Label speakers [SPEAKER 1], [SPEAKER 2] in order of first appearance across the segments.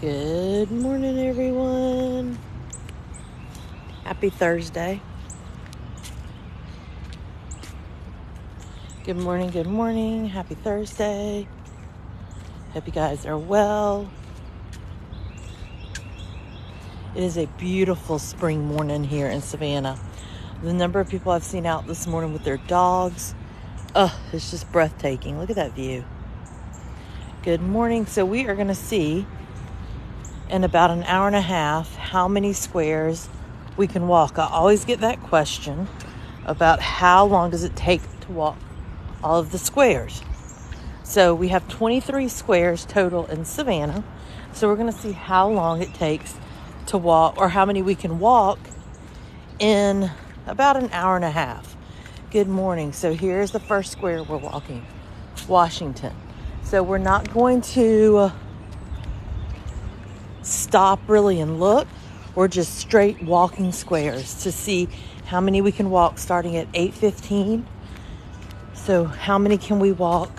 [SPEAKER 1] Good morning, everyone. Happy Thursday. Good morning. Happy Thursday. Hope you guys are well. It is a beautiful spring morning here in Savannah. The number of people I've seen out this morning with their dogs, it's just breathtaking. Look at that view. Good morning. So we are going to see in about an hour and a half how many squares we can walk. I always get that question about how long does it take to walk all of the squares. So we have 23 squares total in Savannah. So we're going to see how long it takes to walk, or how many we can walk in about an hour and a half. Good morning. So here's the first square we're walking, Washington. So we're not going to stop really and look. We're just straight walking squares to see how many we can walk starting at 8:15. So how many can we walk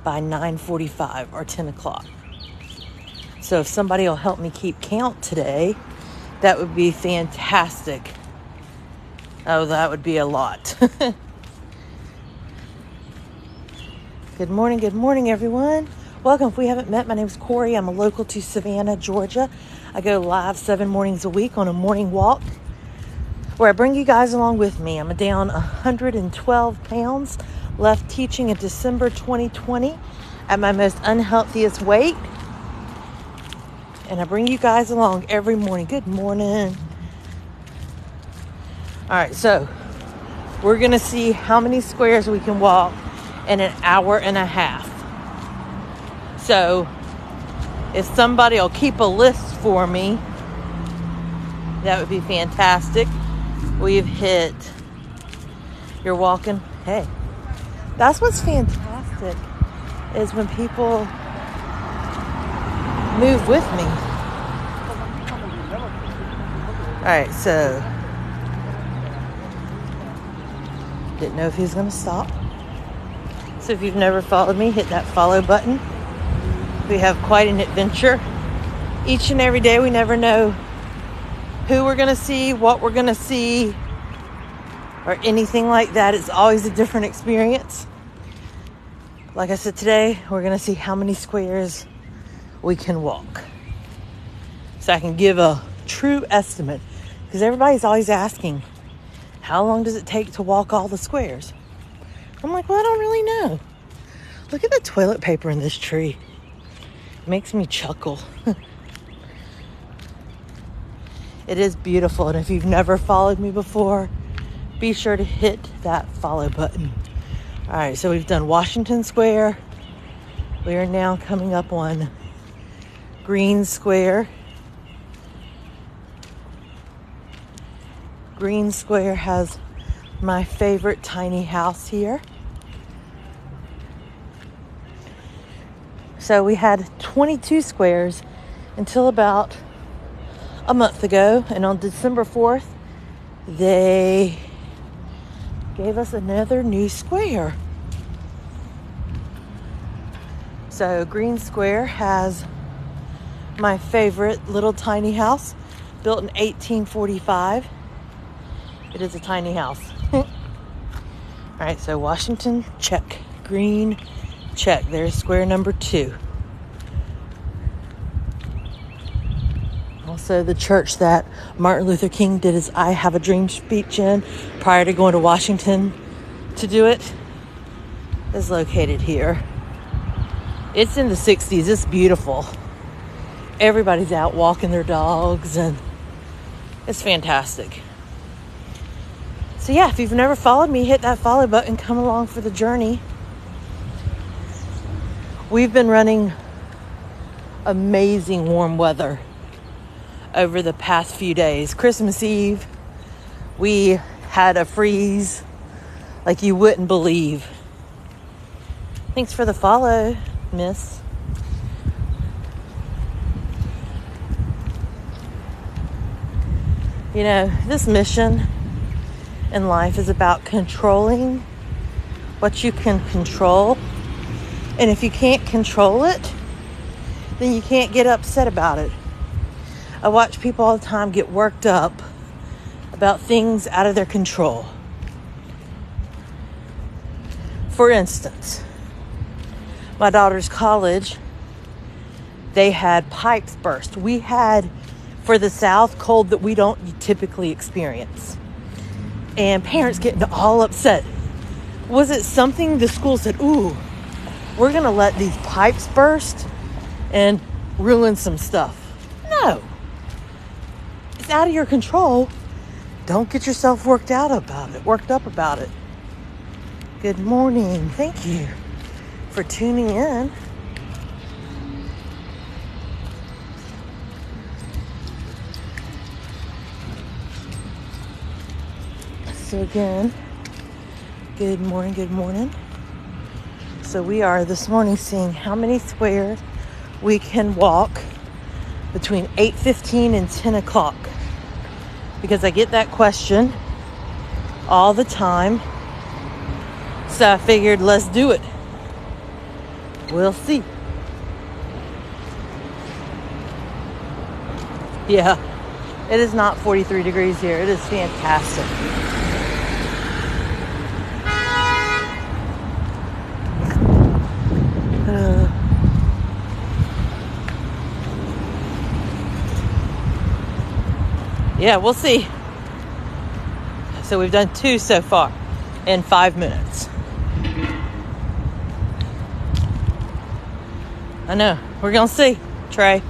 [SPEAKER 1] by 9:45 or 10 o'clock? So if somebody will help me keep count today, that would be fantastic. Oh, that would be a lot. Good morning, everyone. Welcome. If we haven't met, my name is Corey. I'm a local to Savannah, Georgia. I go live 7 mornings a week on a morning walk where I bring you guys along with me. I'm down 112 pounds, left teaching in December 2020 at my most unhealthiest weight. And I bring you guys along every morning. Good morning. All right, so we're going to see how many squares we can walk in an hour and a half. So if somebody will keep a list for me, that would be fantastic. We've hit, you're walking. Hey, that's what's fantastic is when people move with me. All right, so didn't know if he was going to stop. So if you've never followed me, hit that follow button. We have quite an adventure each and every day. We never know who we're going to see, what we're going to see, or anything like that. It's always a different experience. Like I said, today we're going to see how many squares we can walk, so I can give a true estimate, because everybody's always asking, how long does it take to walk all the squares? I'm like, well, I don't really know. Look at the toilet paper in this tree. It makes me chuckle. It is beautiful, and if you've never followed me before, be sure to hit that follow button. All right, so we've done Washington Square. We are now coming up on Green Square. Green Square has my favorite tiny house here. So we had 22 squares until about a month ago. And on December 4th, they gave us another new square. So Green Square has my favorite little tiny house, built in 1845. It is a tiny house. All right, so Washington, check. Green, check. There's square number 2. Also, the church that Martin Luther King did his I Have a Dream speech in prior to going to Washington to do it is located here. It's in the 60s. It's beautiful. Everybody's out walking their dogs, and it's fantastic. So yeah, if you've never followed me, hit that follow button. Come along for the journey. We've been running amazing warm weather over the past few days. Christmas Eve, we had a freeze like you wouldn't believe. Thanks for the follow, miss. You know, this mission in life is about controlling what you can control. And if you can't control it, then you can't get upset about it. I watch people all the time get worked up about things out of their control. For instance, my daughter's college, they had pipes burst. We had, for the South, cold that we don't typically experience. And parents getting all upset. Was it something the school said, ooh, we're going to let these pipes burst and ruin some stuff? No. It's out of your control. Don't get yourself worked up about it. Good morning. Thank you for tuning in. So again, good morning. So we are this morning seeing how many squares we can walk between 8:15 and 10 o'clock. Because I get that question all the time. So I figured, let's do it. We'll see. Yeah, it is not 43 degrees here. It is fantastic. Yeah, we'll see. So we've done 2 so far in 5 minutes. I know. We're going to see, Trey.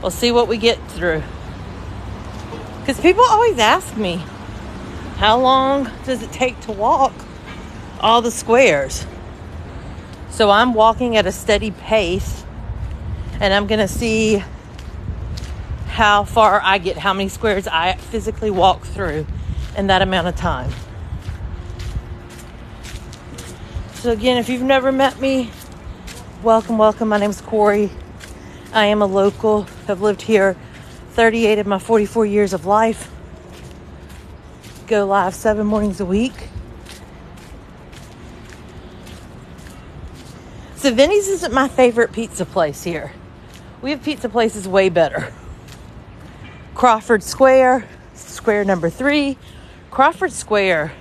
[SPEAKER 1] We'll see what we get through. Because people always ask me, how long does it take to walk all the squares? So I'm walking at a steady pace, and I'm going to see how far I get, how many squares I physically walk through in that amount of time. So again, if you've never met me, welcome. My name's Corey. I am a local. I've lived here 38 of my 44 years of life. Go live 7 mornings a week. So Vinny's isn't my favorite pizza place here. We have pizza places way better. Crawford Square, square number 3. Crawford Square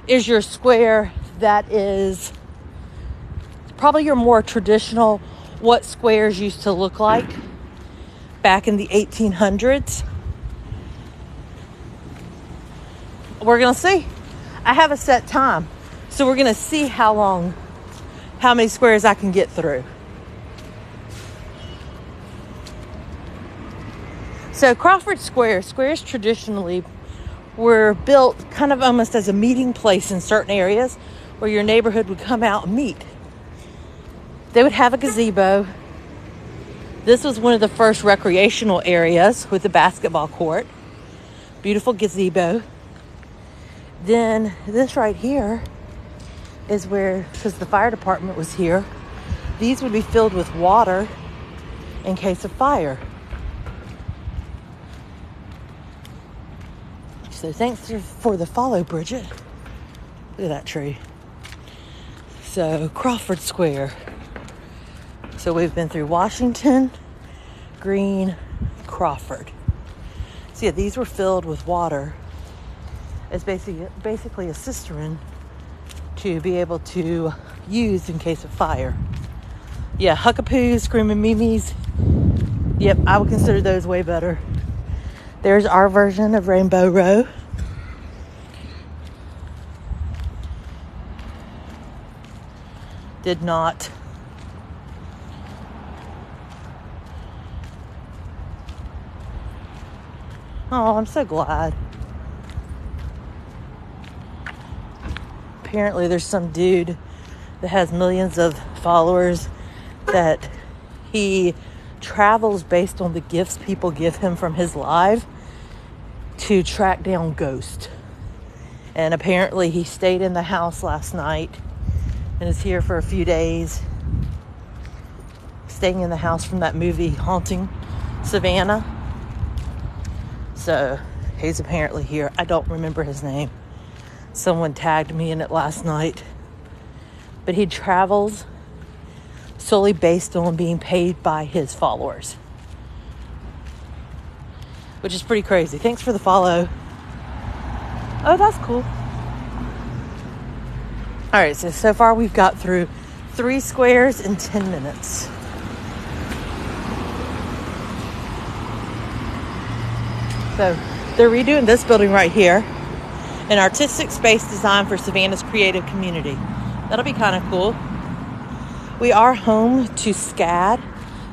[SPEAKER 1] is your square that is probably your more traditional, what squares used to look like back in the 1800s. We're going to see. I have a set time. So we're going to see how many squares I can get through. So Crawford squares traditionally were built kind of almost as a meeting place in certain areas where your neighborhood would come out and meet. They would have a gazebo. This was one of the first recreational areas with a basketball court. Beautiful gazebo. Then this right here is where, because the fire department was here, these would be filled with water in case of fire. So thanks for the follow, Bridget. Look at that tree. So Crawford Square. So we've been through Washington, Green, Crawford. So yeah, these were filled with water. It's basically a cistern to be able to use in case of fire. Yeah, Huckapoos, Screaming Mimis. Yep, I would consider those way better. There's our version of Rainbow Row. Did not. Oh, I'm so glad. Apparently there's some dude that has millions of followers that he travels based on the gifts people give him from his live to track down ghosts. And apparently he stayed in the house last night and is here for a few days, staying in the house from that movie Haunting Savannah. So he's apparently here. I don't remember his name. Someone tagged me in it last night. But he travels solely based on being paid by his followers, which is pretty crazy. Thanks for the follow. Oh, that's cool. All right, so far we've got through 3 squares in 10 minutes. So they're redoing this building right here, an artistic space designed for Savannah's creative community. That'll be kind of cool. We are home to SCAD,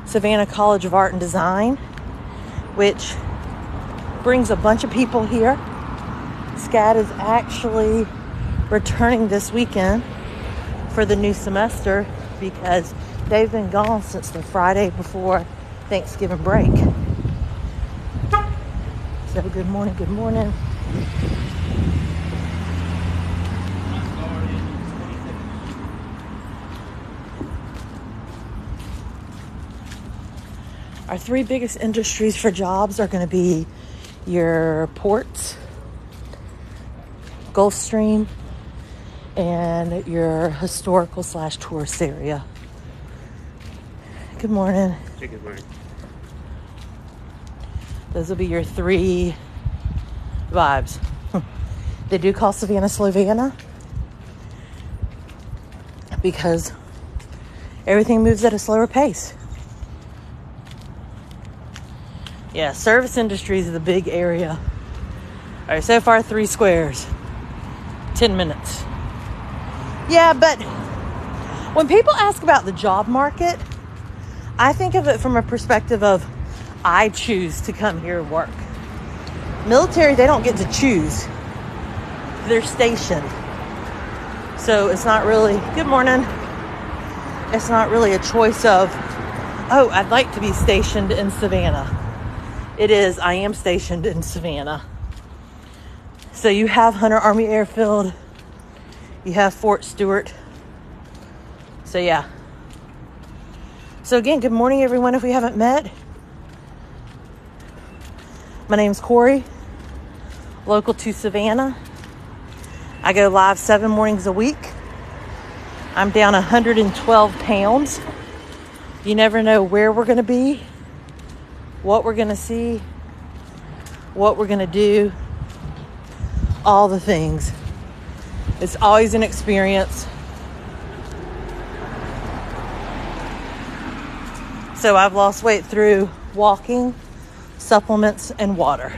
[SPEAKER 1] Savannah College of Art and Design, which brings a bunch of people here. SCAD is actually returning this weekend for the new semester because they've been gone since the Friday before Thanksgiving break. So good morning, good morning. Our 3 biggest industries for jobs are going to be your ports, Gulfstream, and your historical / tourist area. Good morning.
[SPEAKER 2] Hey, good morning.
[SPEAKER 1] Those will be your 3 vibes. They do call Savannah Slovenia because everything moves at a slower pace. Yeah, service industries is the big area. All right, so far 3 squares, 10 minutes. Yeah, but when people ask about the job market, I think of it from a perspective of I choose to come here and work. Military, they don't get to choose. They're stationed. So it's not really, good morning. It's not really a choice of, oh, I'd like to be stationed in Savannah. It is, I am stationed in Savannah. So you have Hunter Army Airfield. You have Fort Stewart. So yeah. So again, good morning everyone if we haven't met. My name's Corey, local to Savannah. I go live 7 mornings a week. I'm down 112 pounds. You never know where we're going to be, what we're going to see, what we're going to do, all the things. It's always an experience. So I've lost weight through walking, supplements, and water.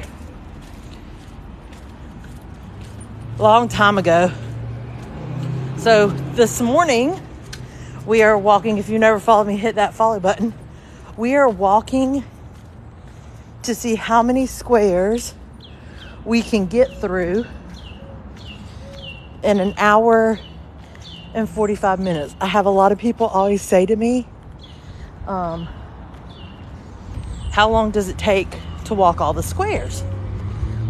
[SPEAKER 1] Long time ago. So this morning, we are walking. If you never followed me, hit that follow button. We are walking to see how many squares we can get through in an hour and 45 minutes. I have a lot of people always say to me, how long does it take to walk all the squares?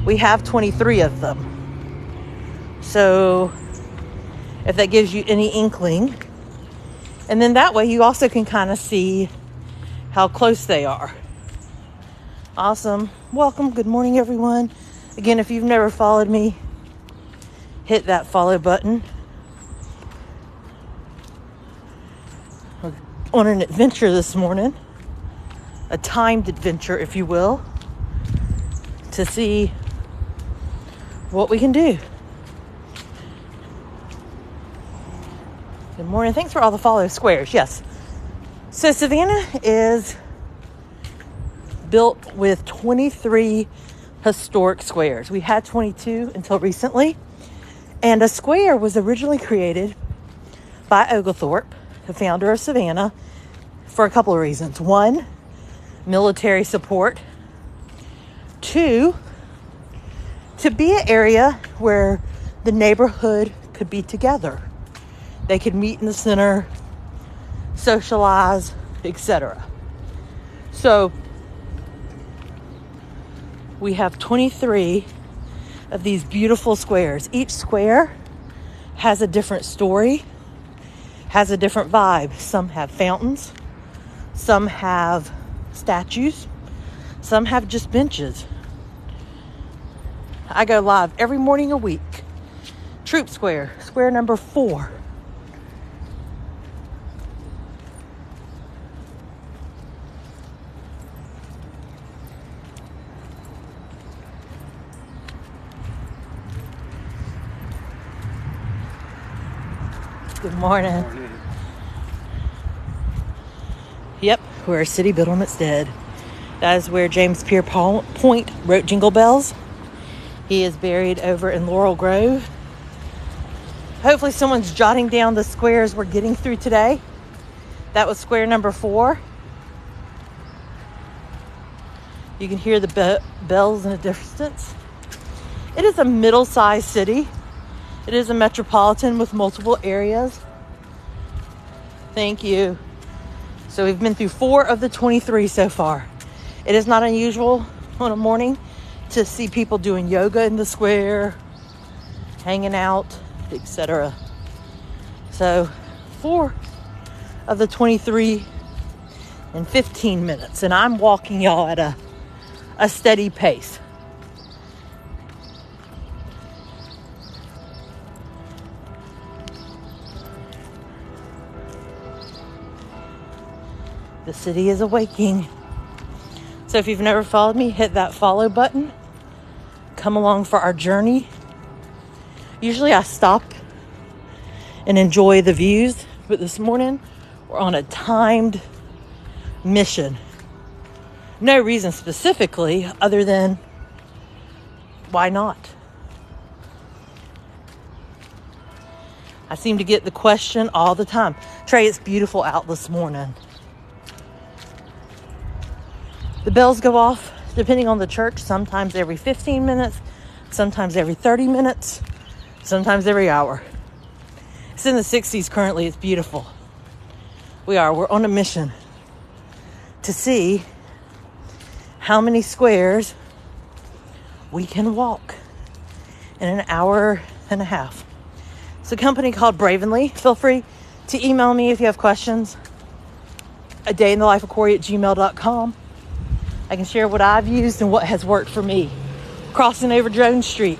[SPEAKER 1] We have 23 of them. So if that gives you any inkling, and then that way you also can kind of see how close they are. Awesome. Welcome. Good morning, everyone. Again, if you've never followed me, hit that follow button. We're on an adventure this morning, a timed adventure, if you will, to see what we can do. Good morning. Thanks for all the follow squares. Yes. So Savannah is built with 23 historic squares. We had 22 until recently. And a square was originally created by Oglethorpe, the founder of Savannah, for a couple of reasons. 1, military support. 2, to be an area where the neighborhood could be together. They could meet in the center, socialize, etc. So we have 23 of these beautiful squares. Each square has a different story, has a different vibe. Some have fountains, some have statues, some have just benches. I go live every morning a week. Troop Square, square number 4. Good morning.
[SPEAKER 2] Morning.
[SPEAKER 1] Yep, we're a city built on its dead. That is where James Pierpont wrote Jingle Bells. He is buried over in Laurel Grove. Hopefully someone's jotting down the squares we're getting through today. That was square number 4. You can hear the bells in the distance. It is a middle-sized city. It is a metropolitan with multiple areas. Thank you. So we've been through 4 of the 23 so far. It is not unusual on a morning to see people doing yoga in the square, hanging out, etc. So 4 of the 23 in 15 minutes. And I'm walking y'all at a steady pace. The city is awaking. So if you've never followed me, hit that follow button. Come along for our journey. Usually I stop and enjoy the views, but this morning we're on a timed mission. No reason specifically other than why not? I seem to get the question all the time. Trey, it's beautiful out this morning. The bells go off, depending on the church, sometimes every 15 minutes, sometimes every 30 minutes, sometimes every hour. It's in the 60s currently. It's beautiful. We're on a mission to see how many squares we can walk in an hour and a half. It's a company called Bravenly. Feel free to email me if you have questions. adayinthelifeofcorey@gmail.com. I can share what I've used and what has worked for me. Crossing over Jones Street.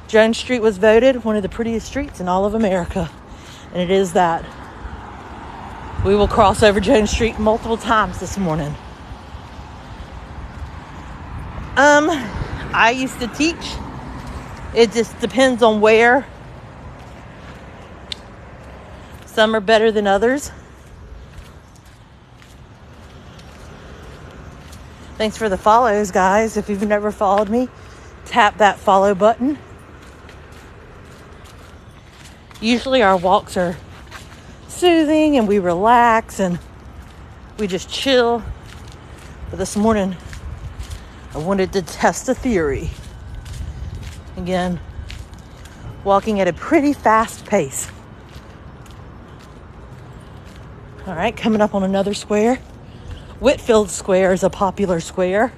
[SPEAKER 1] Jones Street was voted one of the prettiest streets in all of America. And it is that. We will cross over Jones Street multiple times this morning. I used to teach. It just depends on where. Some are better than others. Thanks for the follows, guys. If you've never followed me, tap that follow button. Usually our walks are soothing and we relax and we just chill. But this morning, I wanted to test a theory. Again, walking at a pretty fast pace. All right, coming up on another square. Whitfield Square is a popular square.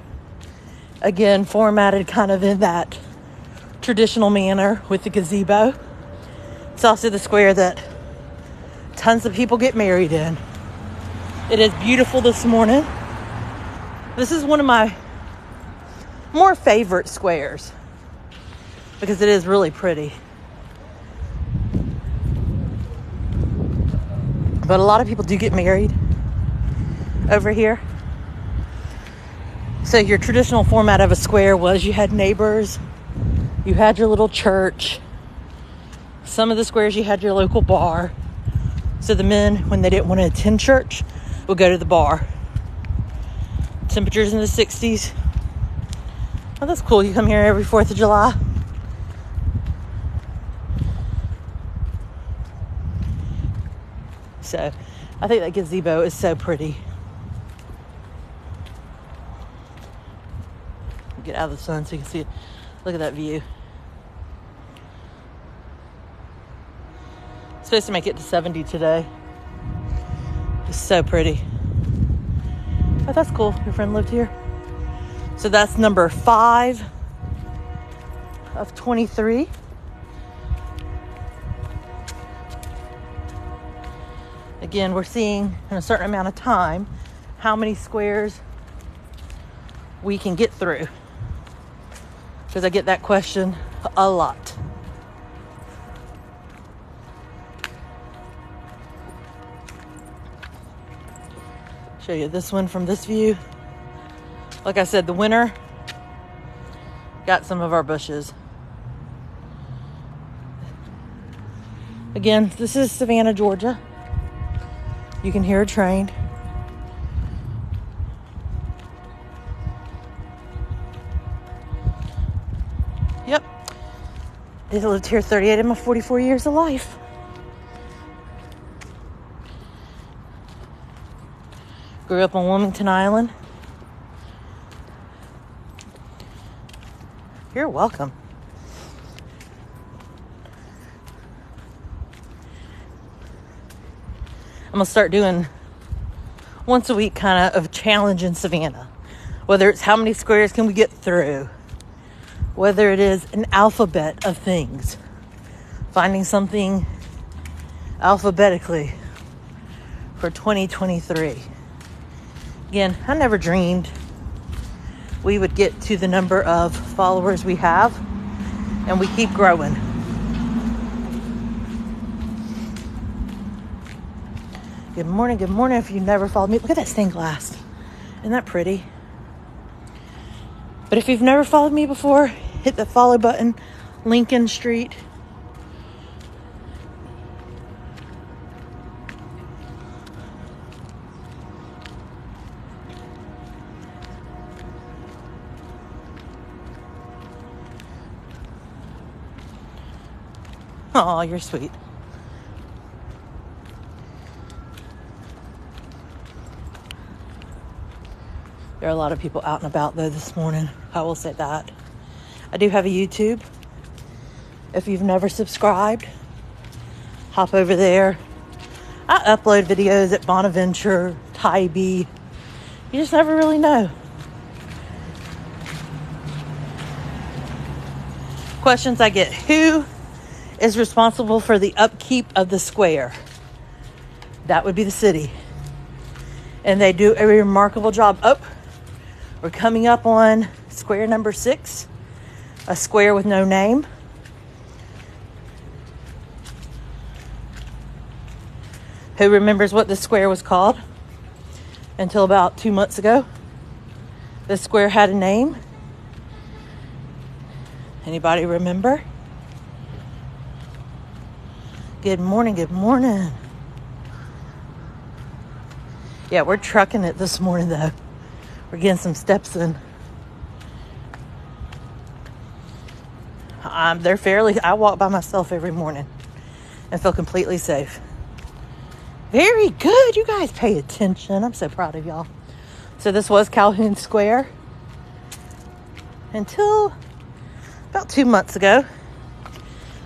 [SPEAKER 1] Again, formatted kind of in that traditional manner with the gazebo. It's also the square that tons of people get married in. It is beautiful this morning. This is one of my more favorite squares because it is really pretty. But a lot of people do get married over here. So your traditional format of a square was you had neighbors, you had your little church. Some of the squares you had your local bar. So the men, when they didn't want to attend church, would go to the bar. Temperatures in the 60s. Oh, that's cool. You come here every 4th of July. So I think that gazebo is so pretty. Get out of the sun so you can see it. Look at that view. It's supposed to make it to 70 today. It's so pretty. Oh, that's cool. Your friend lived here. So that's number 5 of 23. Again, we're seeing in a certain amount of time how many squares we can get through. Because I get that question a lot. Show you this one from this view. Like I said, the winter got some of our bushes. Again, this is Savannah, Georgia. You can hear a train. Yep. I lived here 38 of my 44 years of life. Grew up on Wilmington Island. You're welcome. I'm going to start doing once a week kind of a challenge in Savannah. Whether it's how many squares can we get through. Whether it is an alphabet of things. Finding something alphabetically for 2023. Again, I never dreamed we would get to the number of followers we have, and we keep growing. Good morning, good morning. If you never followed me, look at that stained glass. Isn't that pretty? But if you've never followed me before, hit the follow button, Lincoln Street. Oh, you're sweet. There are a lot of people out and about though this morning. I will say that. I do have a YouTube. If you've never subscribed, hop over there. I upload videos at Bonaventure, Tybee. You just never really know. Questions I get. Who is responsible for the upkeep of the square? That would be the city. And they do a remarkable job. Oh, we're coming up on square number 6. A square with no name. Who remembers what this square was called? Until about 2 months ago. This square had a name. Anybody remember? Good morning, good morning. Yeah, we're trucking it this morning though. We're getting some steps in. They're fairly, I walk by myself every morning and feel completely safe. Very good. You guys pay attention. I'm so proud of y'all. So this was Calhoun Square until about 2 months ago.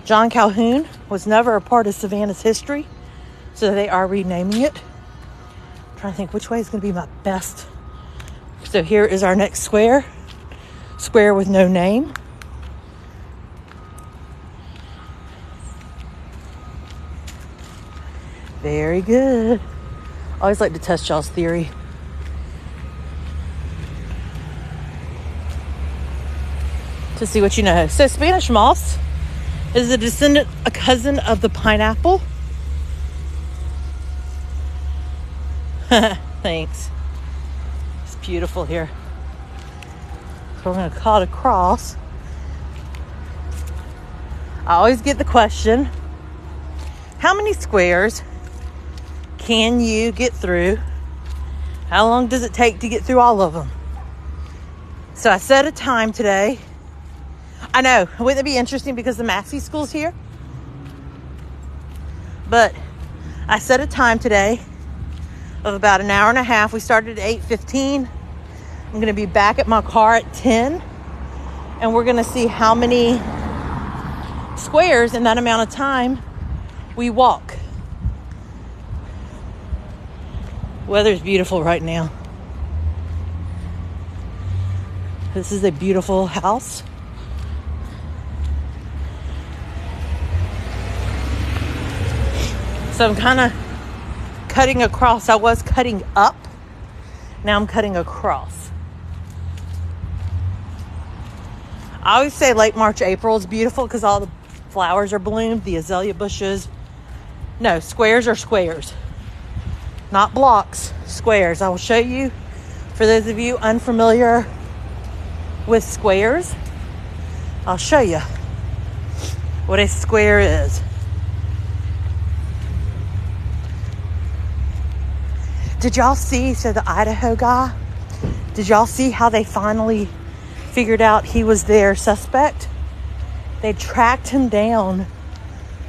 [SPEAKER 1] John Calhoun was never a part of Savannah's history, so they are renaming it. I'm trying to think which way is going to be my best. So here is our next square. Square with no name. Very good. I always like to test y'all's theory. To see what you know. So Spanish moss is a cousin of the pineapple. Thanks. It's beautiful here. So we're going to cut across. I always get the question, how many squares can you get through? How long does it take to get through all of them? So I set a time today. I know, wouldn't it be interesting because the Massey School's here? But I set a time today of about an hour and a half. We started at 8:15. I'm going to be back at my car at 10. And we're going to see how many squares in that amount of time we walk. Weather's beautiful right now. This is a beautiful house. So I'm kind of cutting across. I was cutting up. Now I'm cutting across. I always say late March, April is beautiful because all the flowers are bloomed. The azalea bushes. No, squares are squares. Not blocks, squares. I will show you, for those of you unfamiliar with squares, I'll show you what a square is. Did y'all see, so the Idaho guy, did y'all see how they finally figured out he was their suspect? They tracked him down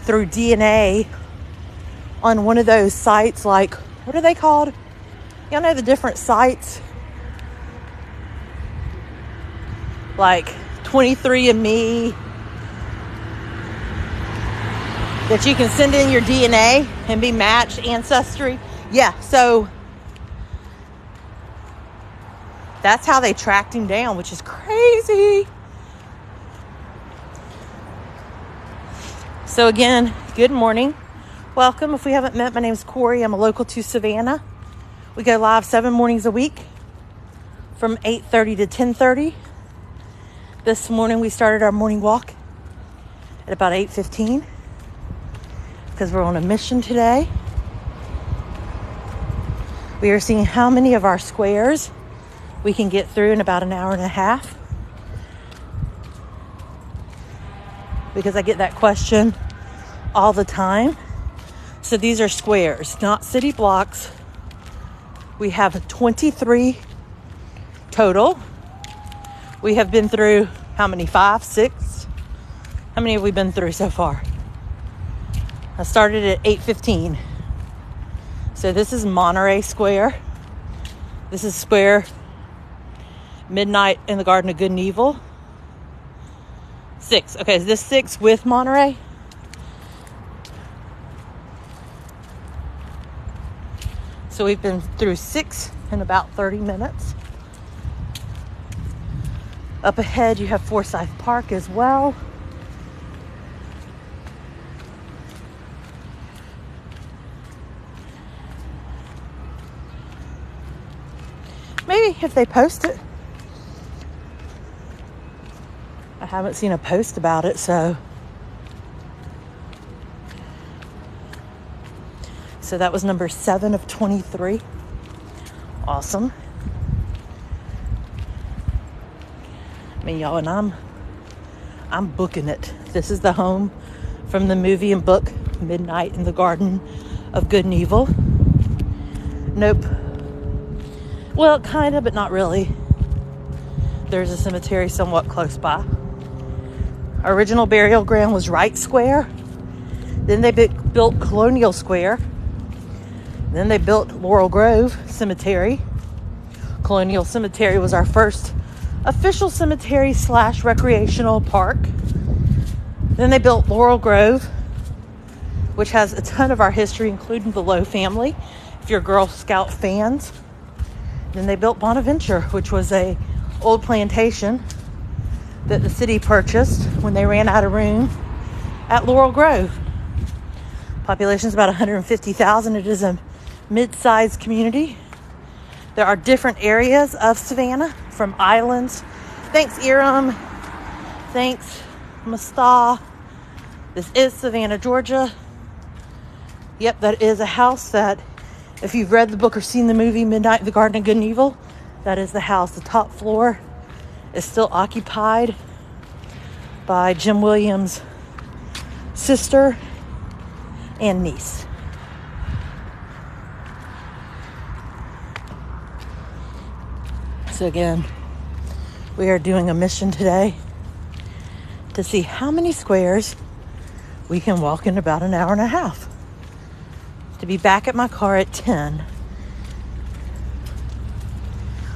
[SPEAKER 1] through DNA on one of those sites, like, what are they called? Y'all know the different sites? Like 23andMe, that you can send in your DNA and be matched, Ancestry. Yeah, so that's how they tracked him down, which is crazy. So again, good morning. Welcome. If we haven't met, my name is Corey. I'm a local to Savannah. We go live 7 mornings a week from 8:30 to 10:30. This morning we started our morning walk at about 8:15 because we're on a mission today. We are seeing how many of our squares we can get through in about an hour and a half, because I get that question all the time. So these are squares, not city blocks. We have 23 total. We have been through how many? 5, 6? How many have we been through so far? I started at 8:15. So this is Monterey Square. This is Square Midnight in the Garden of Good and Evil. 6. Okay, is this 6 with Monterey? So we've been through 6 in about 30 minutes. Up ahead, you have Forsyth Park as well. Maybe if they post it. I haven't seen a post about it, so that was number 7 of 23. Awesome. I mean, y'all, and I'm booking it. This is the home from the movie and book Midnight in the Garden of Good and Evil. Nope. Well, kind of, but not really. There's a cemetery somewhat close by. Our original burial ground was Wright Square. Then they built Colonial Square. Then they built Laurel Grove Cemetery. Colonial Cemetery was our first official cemetery / recreational park. Then they built Laurel Grove, which has a ton of our history, including the Lowe family, if you're Girl Scout fans. Then they built Bonaventure, which was a old plantation that the city purchased when they ran out of room at Laurel Grove. Population is about 150,000. It is a mid-sized community. There are different areas of Savannah, from islands. Thanks, Iram. Thanks, Mustah. This is Savannah, Georgia. Yep, that is a house that, if you've read the book or seen the movie Midnight in the Garden of Good and Evil, that is the house. The top floor is still occupied by Jim Williams' sister and niece. So again, we are doing a mission today to see how many squares we can walk in about an hour and a half. To be back at my car at 10.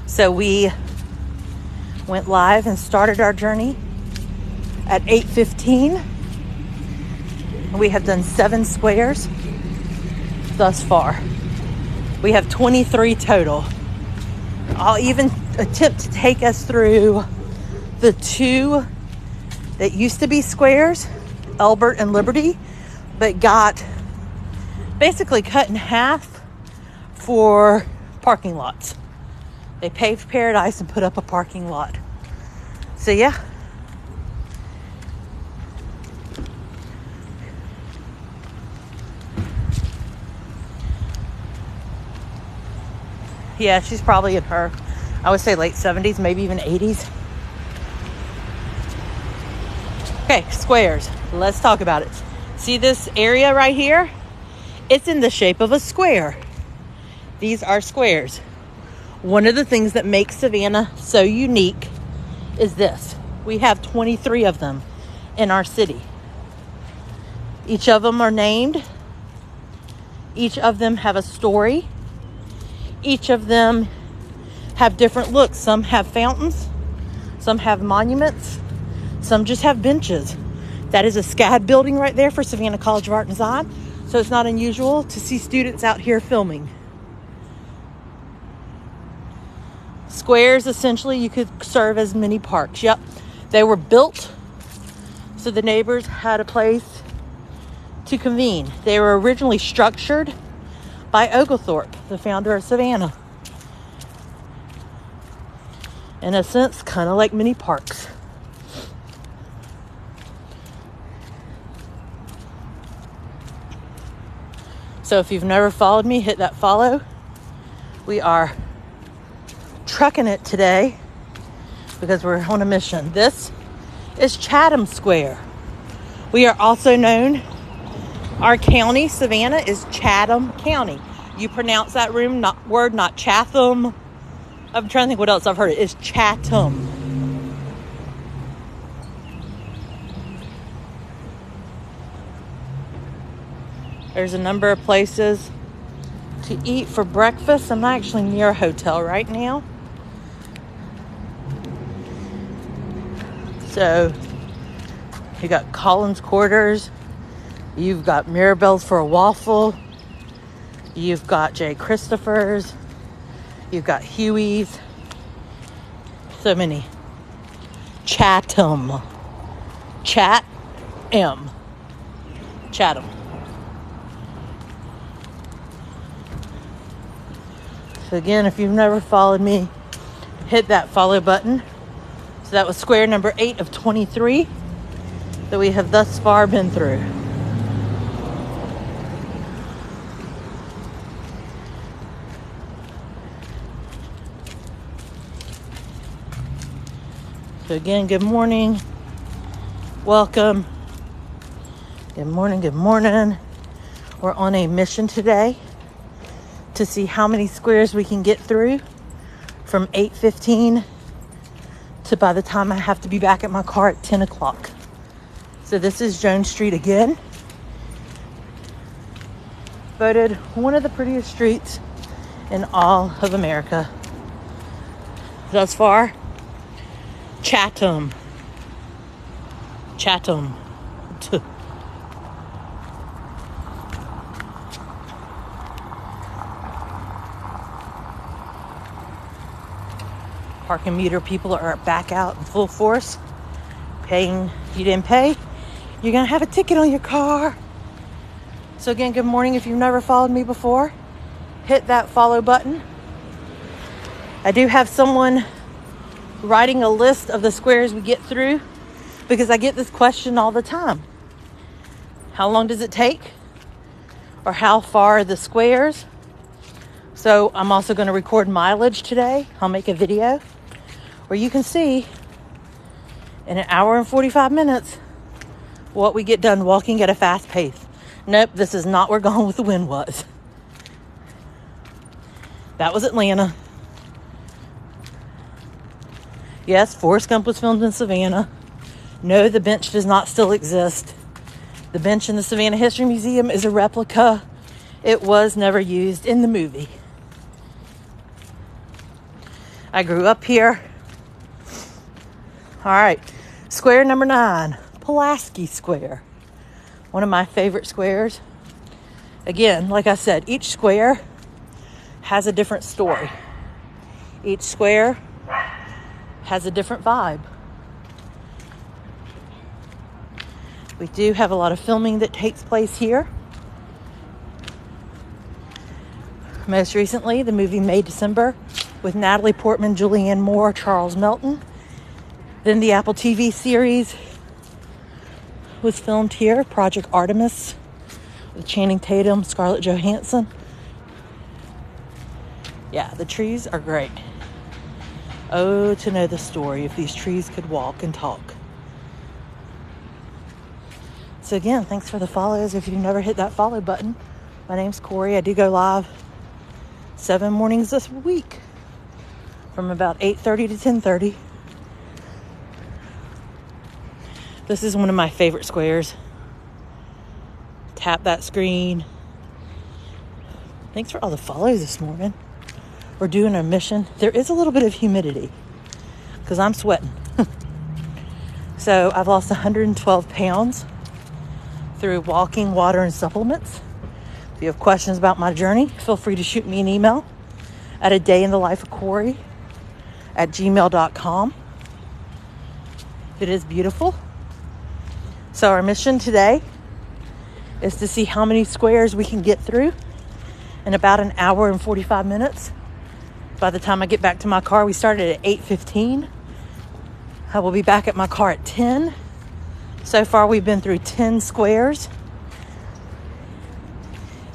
[SPEAKER 1] So we went live and started our journey at 8:15. We have done 7 squares thus far. We have 23 total. I'll even attempt to take us through the 2 that used to be squares, Elbert and Liberty, but got basically cut in half for parking lots. They paved Paradise and put up a parking lot. So yeah. Yeah, she's probably in her, I would say, late 70s, maybe even 80s. Okay, squares. Let's talk about it. See this area right here? It's in the shape of a square. These are squares. One of the things that makes Savannah so unique is this. We have 23 of them in our city. Each of them are named. Each of them have a story. Each of them have different looks. Some have fountains. Some have monuments. Some just have benches. That is a SCAD building right there for Savannah College of Art and Design. So it's not unusual to see students out here filming. Squares, essentially, you could serve as mini parks. Yep, they were built so the neighbors had a place to convene. They were originally structured by Oglethorpe, the founder of Savannah. In a sense, kind of like mini parks. So if you've never followed me, hit that follow. We are trucking it today because we're on a mission. This is Chatham Square. We are also known, our county, Savannah, is Chatham County. You pronounce that word, not Chatham. I'm trying to think what else I've heard. It's Chatham. There's a number of places to eat for breakfast. I'm actually near a hotel right now. So you got Collins Quarters. You've got Mirabelle's for a waffle. You've got J. Christopher's. You've got Huey's. So many. Chatham. Chatham. So again, if you've never followed me, hit that follow button. So that was square number 8 of 23 that we have thus far been through. So again, good morning. Welcome. Good morning, good morning. We're on a mission today to see how many squares we can get through from 8:15 to by the time I have to be back at my car at 10 o'clock. So this is Jones Street again. Voted one of the prettiest streets in all of America. Thus far, Chatham. Parking meter people are back out in full force. Paying, you didn't pay, you're gonna have a ticket on your car. So again, good morning. If you've never followed me before, hit that follow button. I do have someone writing a list of the squares we get through because I get this question all the time. How long does it take? Or how far are the squares? So I'm also going to record mileage today. I'll make a video where you can see in an hour and 45 minutes what we get done walking at a fast pace. Nope, this is not where Gone with the Wind was. That was Atlanta. Yes, Forrest Gump was filmed in Savannah. No, the bench does not still exist. The bench in the Savannah History Museum is a replica. It was never used in the movie. I grew up here. All right, square number 9, Pulaski Square. One of my favorite squares. Again, like I said, each square has a different story. Each square has a different vibe. We do have a lot of filming that takes place here. Most recently, the movie May December with Natalie Portman, Julianne Moore, Charles Melton. Then the Apple TV series was filmed here, Project Artemis, with Channing Tatum, Scarlett Johansson. Yeah, the trees are great. Oh, to know the story if these trees could walk and talk. So again, thanks for the follows. If you've never hit that follow button, my name's Corey. I do go live 7 mornings this week from about 8:30 to 10:30. This is one of my favorite squares. Tap that screen. Thanks for all the follows this morning. We're doing our mission. There is a little bit of humidity because I'm sweating. So I've lost 112 pounds through walking, water, and supplements. If you have questions about my journey, feel free to shoot me an email at adayinthelife@gmail.com. It is beautiful. So our mission today is to see how many squares we can get through in about an hour and 45 minutes. By the time I get back to my car, we started at 8:15. I will be back at my car at 10. So far, we've been through 10 squares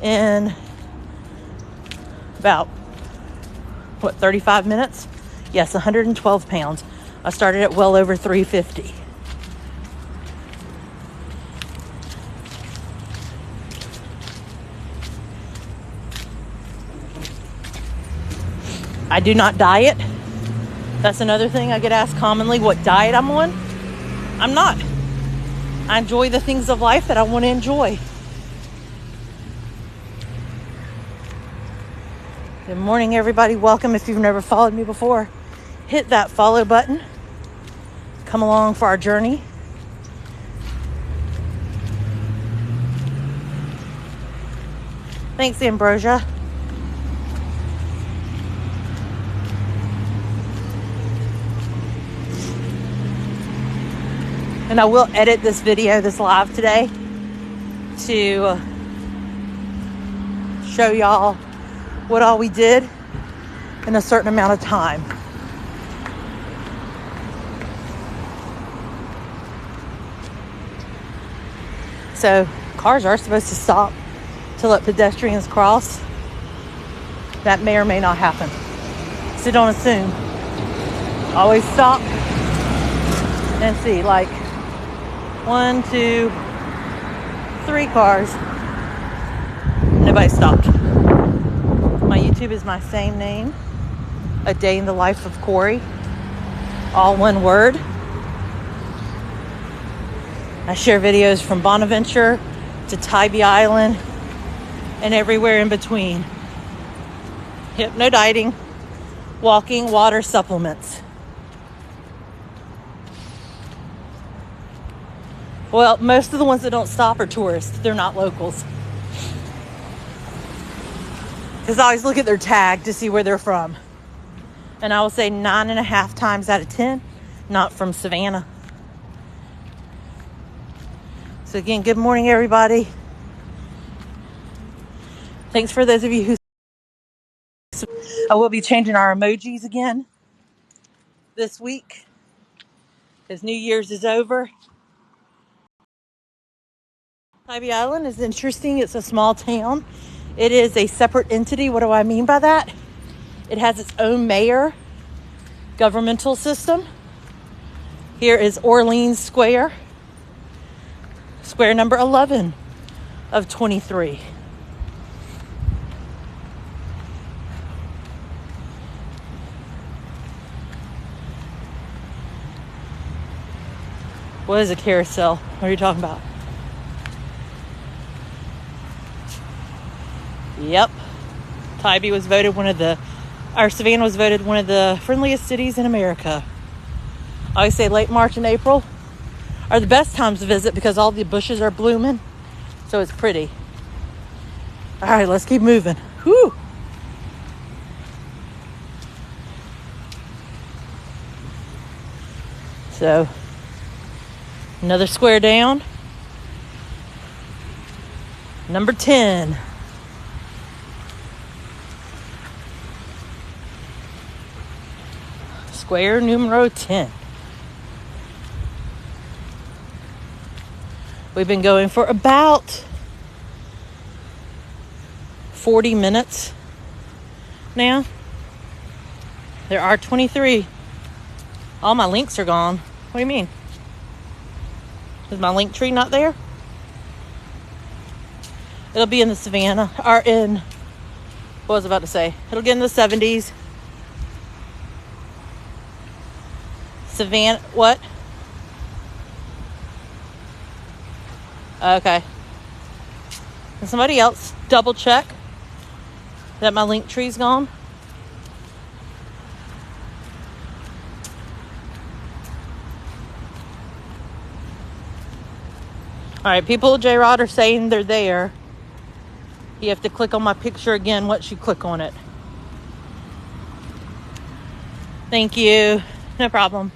[SPEAKER 1] in about, 35 minutes? Yes, 112 pounds. I started at well over 350. I do not diet. That's another thing I get asked commonly, what diet I'm on. I'm not. I enjoy the things of life that I want to enjoy. Good morning, everybody. Welcome. If you've never followed me before, hit that follow button. Come along for our journey. Thanks, Ambrosia. And I will edit this video, this live today, to show y'all what all we did in a certain amount of time. So cars are supposed to stop to let pedestrians cross. That may or may not happen. So don't assume. Always stop and see, like, 1, 2, 3 cars. Nobody stopped. My YouTube is my same name. A Day in the Life of Corey. All one word. I share videos from Bonaventure to Tybee Island and everywhere in between. Yep, no dieting. Walking, water, supplements. Well, most of the ones that don't stop are tourists. They're not locals. Because I always look at their tag to see where they're from. And I will say 9.5 times out of 10, not from Savannah. So again, good morning, everybody. Thanks for those of you who... I will be changing our emojis again this week, because New Year's is over. Tybee Island is interesting. It's a small town. It is a separate entity. What do I mean by that? It has its own mayor, governmental system. Here is Orleans Square. Square number 11 of 23. What is a carousel? What are you talking about? Yep. Tybee was voted Savannah was voted one of the friendliest cities in America. I always say late March and April are the best times to visit because all the bushes are blooming. So it's pretty. All right, let's keep moving. Whew. So, another square down. Number 10. Square numero 10. We've been going for about 40 minutes now. There are 23. All my links are gone. What do you mean? Is my link tree not there? It'll be in the Savannah, or in What was I about to say? It'll get in the 70s. Savannah, what? Okay. Can somebody else double check that my link tree's gone? All right, people at J-Rod are saying they're there. You have to click on my picture again once you click on it. Thank you. No problem.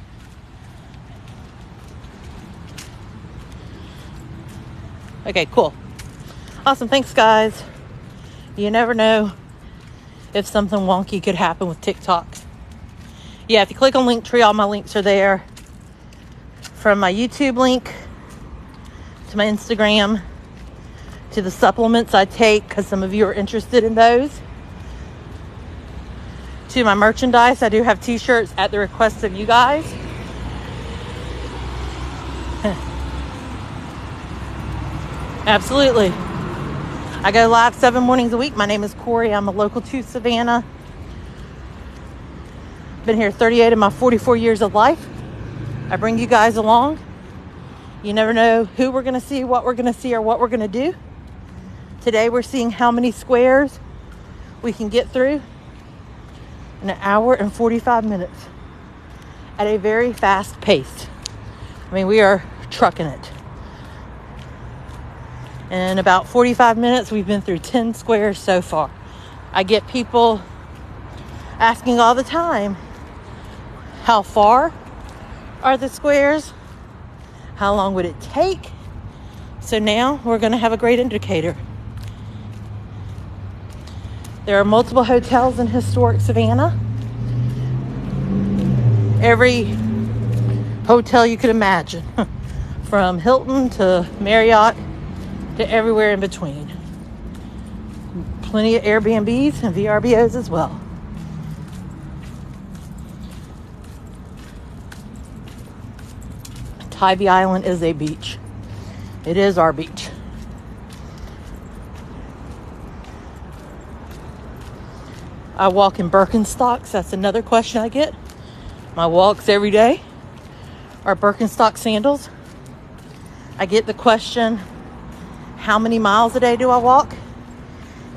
[SPEAKER 1] Okay, cool. Awesome. Thanks, guys. You never know if something wonky could happen with TikTok. Yeah, if you click on Linktree, all my links are there. From my YouTube link to my Instagram to the supplements I take, because some of you are interested in those, to my merchandise. I do have t-shirts at the request of you guys. Absolutely. I go live 7 mornings a week. My name is Corey. I'm a local to Savannah. Been here 38 of my 44 years of life. I bring you guys along. You never know who we're going to see, what we're going to see, or what we're going to do. Today we're seeing how many squares we can get through in an hour and 45 minutes at a very fast pace. I mean, we are trucking it. In about 45 minutes, we've been through 10 squares so far. I get people asking all the time, how far are the squares? How long would it take? So now we're going to have a great indicator. There are multiple hotels in historic Savannah. Every hotel you could imagine, from Hilton to Marriott to everywhere in between. Plenty of Airbnbs and VRBOs as well. Tybee Island is a beach. It is our beach. I walk in Birkenstocks. That's another question I get. My walks every day are Birkenstock sandals. I get the question, how many miles a day do I walk?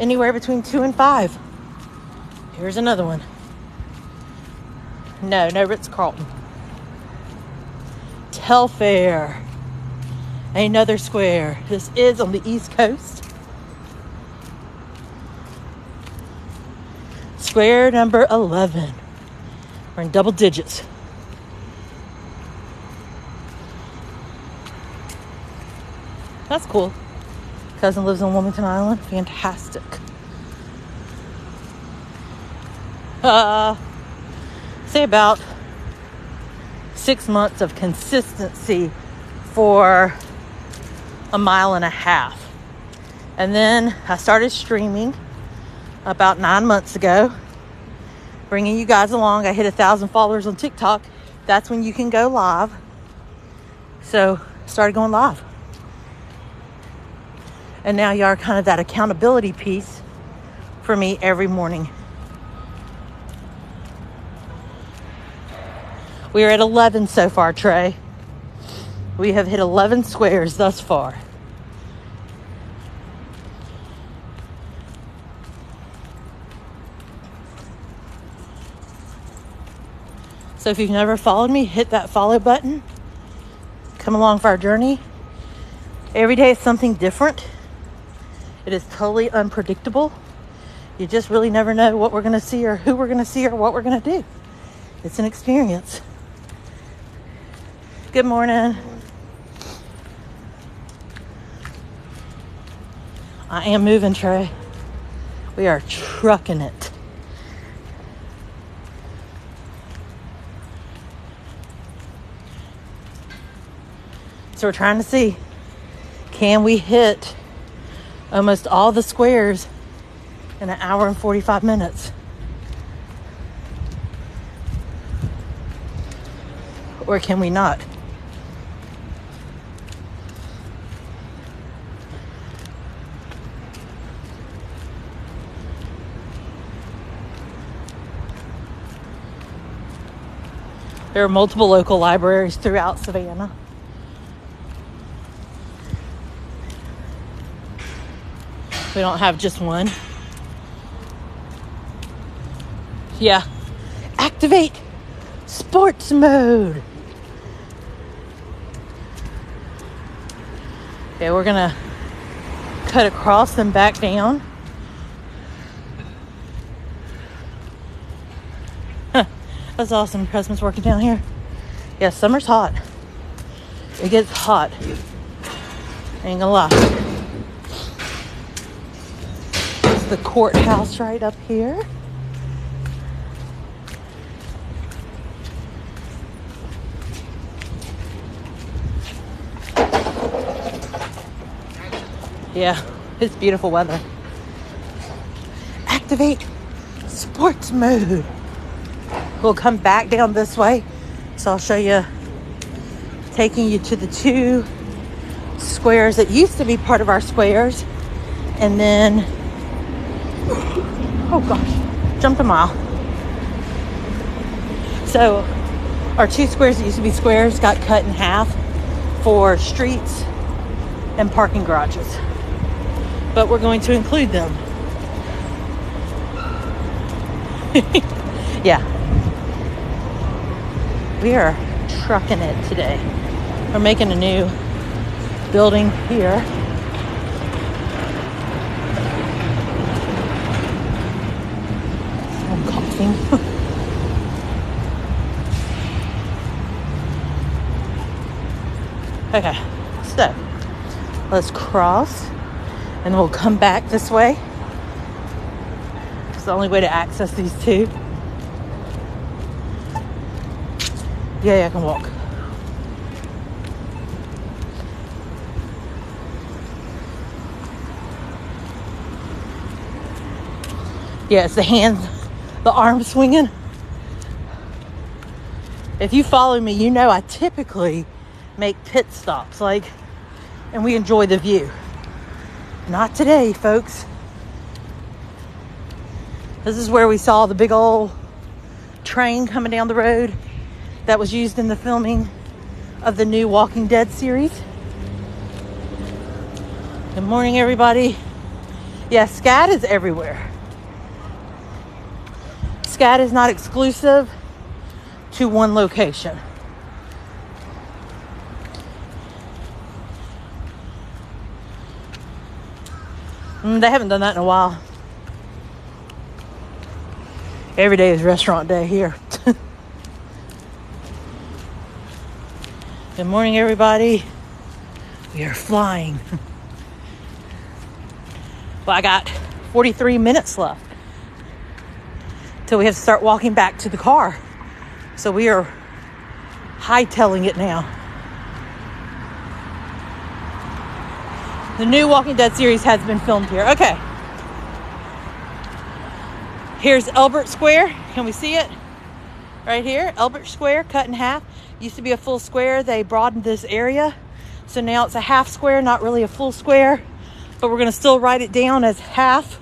[SPEAKER 1] Anywhere between 2 and 5. Here's another one. No Ritz-Carlton. Telfair. Another square. This is on the East Coast. Square number 11. We're in double digits. That's cool. Cousin lives on Wilmington Island. Fantastic. Say about 6 months of consistency for 1.5 miles. And then I started streaming about 9 months ago, bringing you guys along. I hit 1,000 followers on TikTok. That's when you can go live. So started going live. And now you are kind of that accountability piece for me every morning. We are at 11 so far, Trey. We have hit 11 squares thus far. So if you've never followed me, hit that follow button. Come along for our journey. Every day is something different. It is totally unpredictable. You just really never know what we're going to see or who we're going to see or what we're going to do. It's an experience. Good morning. I am moving, Trey. We are trucking it. So we're trying to see, can we hit almost all the squares in 1 hour and 45 minutes? Or can we not? There are multiple local libraries throughout Savannah. We don't have just one. Yeah. Activate sports mode. Okay, we're gonna cut across and back down. Huh, that's awesome. Husband's working down here. Yeah, summer's hot. It gets hot. Ain't gonna lie. It's the courthouse right up here. Yeah, it's beautiful weather. Activate sports mode. We'll come back down this way. So I'll show you, taking you to the two squares that used to be part of our squares. And then, oh gosh, jumped a mile. So our two squares that used to be squares got cut in half for streets and parking garages. But we're going to include them. Yeah. We are trucking it today. We're making a new building here. I'm coughing. Okay, so let's cross. And we'll come back this way. It's the only way to access these two. Yeah, I can walk. Yeah, it's the hands, the arm swinging. If you follow me, you know I typically make pit stops, and we enjoy the view. Not today, folks. This is where we saw the big old train coming down the road that was used in the filming of the new Walking Dead series. Good morning, everybody. Yeah, SCAD is everywhere. SCAD is not exclusive to one location. They haven't done that in a while. Every day is restaurant day here. Good morning, everybody. We are flying. Well, I got 43 minutes left till we have to start walking back to the car. So we are hightailing it now. The new Walking Dead series has been filmed here. Okay. Here's Elbert Square. Can we see it? Right here. Elbert Square, cut in half. Used to be a full square. They broadened this area. So now it's a half square, not really a full square. But we're going to still write it down as half.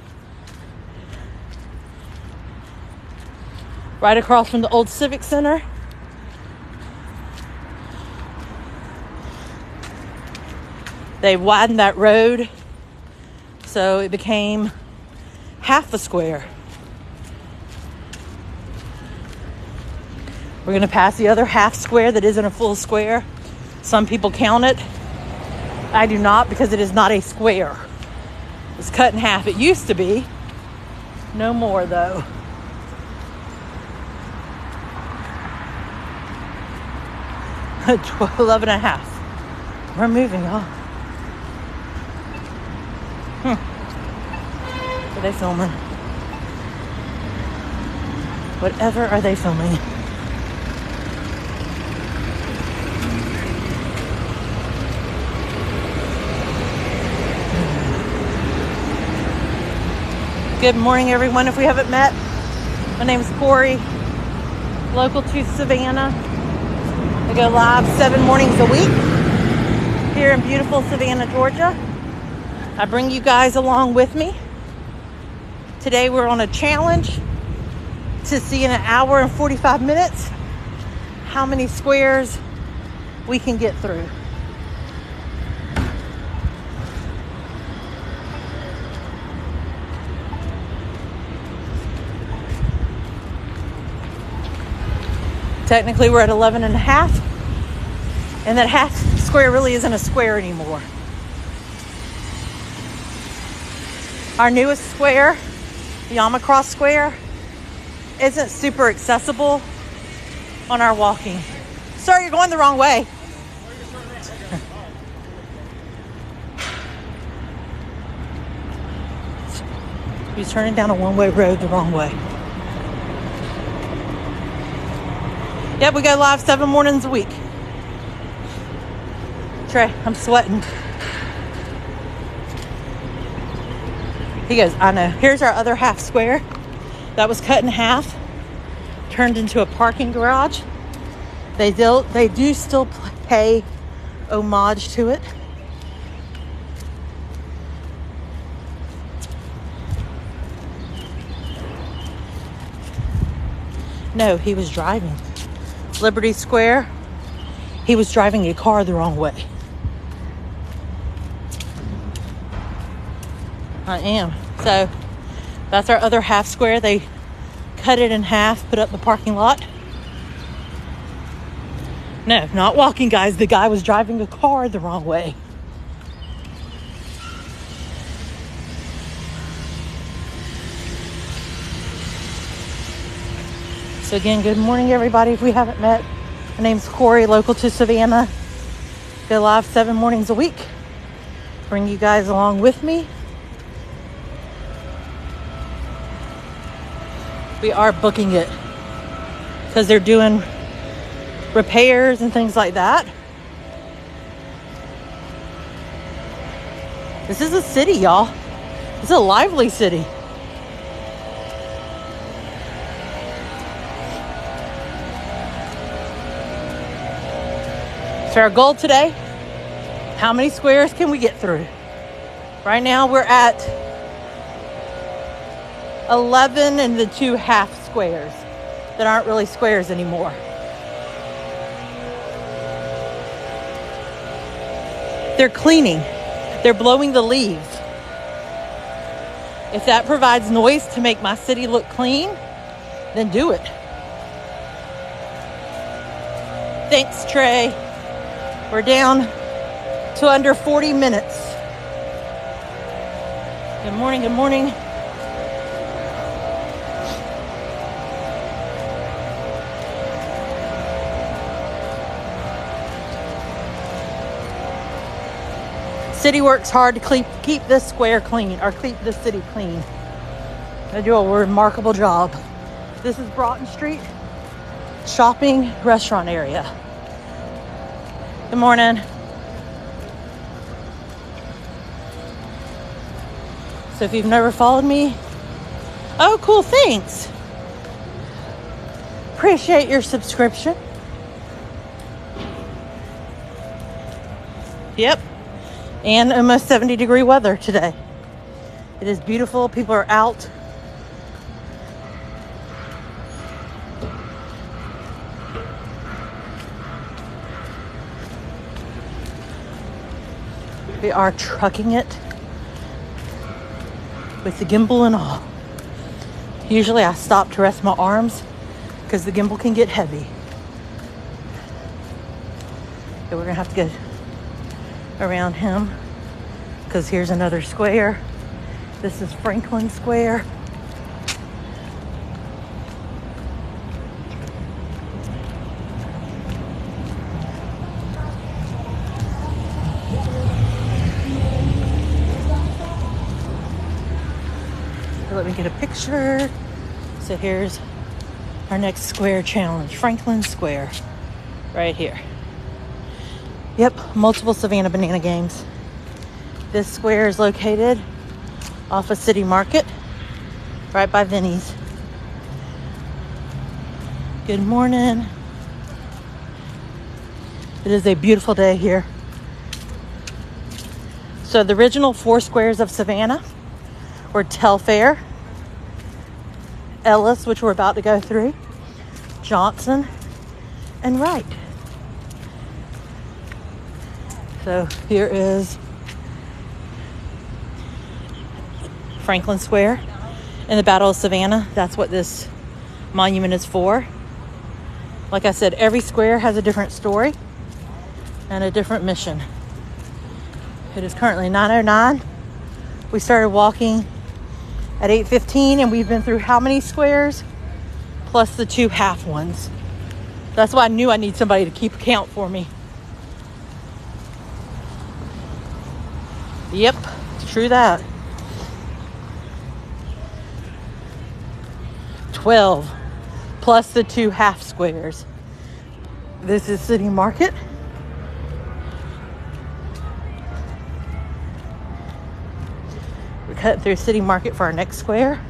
[SPEAKER 1] Right across from the old Civic Center. They widened that road, so it became half a square. We're going to pass the other half square that isn't a full square. Some people count it. I do not, because it is not a square. It's cut in half. It used to be. No more, though. $12, 11 and a half. We're moving, y'all. What are they filming? Whatever are they filming? Good morning, everyone. If we haven't met, my name is Corey, local to Savannah. I go live 7 mornings a week here in beautiful Savannah, Georgia. I bring you guys along with me. Today we're on a challenge to see in an hour and 45 minutes how many squares we can get through. Technically, we're at 11 and a half, and that half square really isn't a square anymore. Our newest square, the Yamacross Square, isn't super accessible on our walking. Sir, you're going the wrong way. He's turning down a one-way road the wrong way. Yep, we go live 7 mornings a week. Trey, I'm sweating. He goes, I know. Here's our other half square that was cut in half, turned into a parking garage. They do still pay homage to it. No, he was driving. Liberty Square, he was driving a car the wrong way. I am. So that's our other half square. They cut it in half, put up the parking lot. No, not walking, guys. The guy was driving a car the wrong way. So again, good morning, everybody. If we haven't met, my name's Corey, local to Savannah. Go live 7 mornings a week. Bring you guys along with me. We are booking it because they're doing repairs and things like that. This is a city, y'all. It's a lively city. So our goal today, how many squares can we get through? Right now we're at 11 and the 2 half squares that aren't really squares anymore. They're cleaning. They're blowing the leaves. If that provides noise to make my city look clean, then do it. Thanks, Trey. We're down to under 40 minutes. Good morning, good morning. City works hard to keep this square clean, or keep this city clean. They do a remarkable job. This is Broughton Street, shopping restaurant area. Good morning. So if you've never followed me, oh, cool, thanks. Appreciate your subscription. Yep. And almost 70-degree weather today. It is beautiful. People are out. We are trucking it with the gimbal and all. Usually I stop to rest my arms because the gimbal can get heavy. So we're gonna have to go around him because here's another square. This is Franklin Square. Let me get a picture. So here's our next square challenge, Franklin Square, right here. Yep, multiple Savannah banana games. This square is located off of City Market, right by Vinnie's. Good morning. It is a beautiful day here. So the original 4 squares of Savannah were Telfair, Ellis, which we're about to go through, Johnson, and right. So here is Franklin Square in the Battle of Savannah. That's what this monument is for. Like I said, every square has a different story and a different mission. It is currently 9:09. We started walking at 8:15 and we've been through how many squares? Plus the 2 half ones. That's why I knew I need somebody to keep count for me. Yep, true that. 12 plus the 2 half squares. This is City Market. We're cutting through City Market for our next square.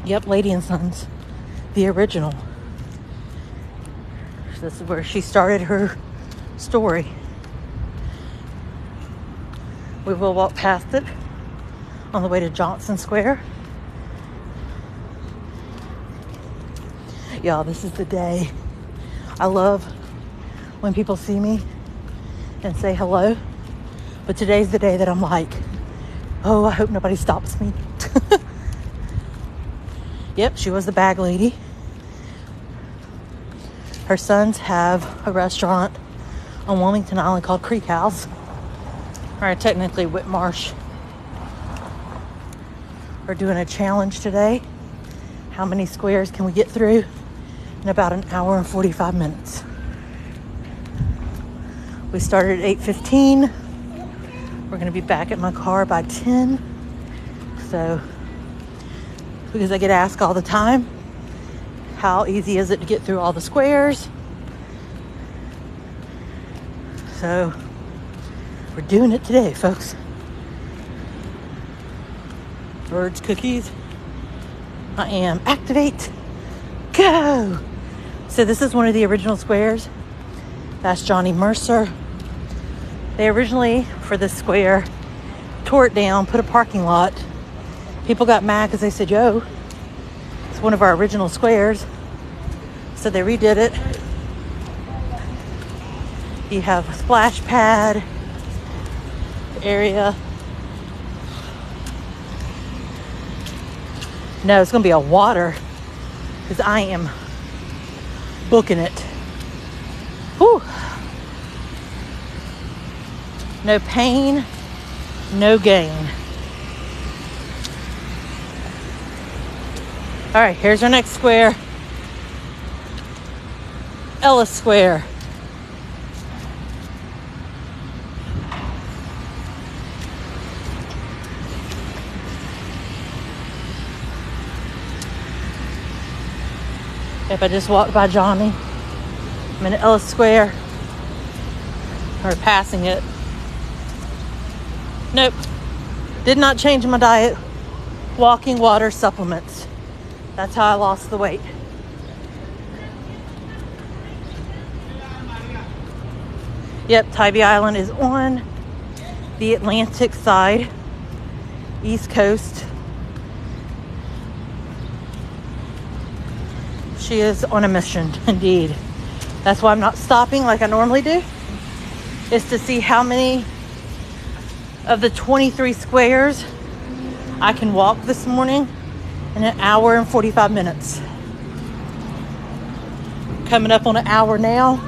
[SPEAKER 1] Yep, Lady and Sons, the original. This is where she started her story. We will walk past it on the way to Johnson Square. Y'all, this is the day. I love when people see me and say hello, but today's the day that I'm like, oh, I hope nobody stops me. Yep, she was the bag lady. Her sons have a restaurant on Wilmington Island called Creek House, or technically Whitmarsh. We're doing a challenge today. How many squares can we get through in about an hour and 45 minutes? We started at 8:15. We're going to be back at my car by 10. So, because I get asked all the time, how easy is it to get through all the squares? So, we're doing it today, folks. Birds, cookies. I am. Activate. Go. So this is one of the original squares. That's Johnny Mercer. They originally, for this square, tore it down, put a parking lot. People got mad because they said, yo, it's one of our original squares. So they redid it. You have a splash pad area. No, it's going to be a water because I am booking it. Whew. No pain, no gain. All right, here's our next square. Ellis Square. If I just walked by Johnny, I'm in Ellis Square, or passing it. Nope, did not change my diet. Walking water supplements. That's how I lost the weight. Yep, Tybee Island is on the Atlantic side, East Coast. She is on a mission, indeed. That's why I'm not stopping like I normally do, is to see how many of the 23 squares I can walk this morning in an hour and 45 minutes. Coming up on an hour now.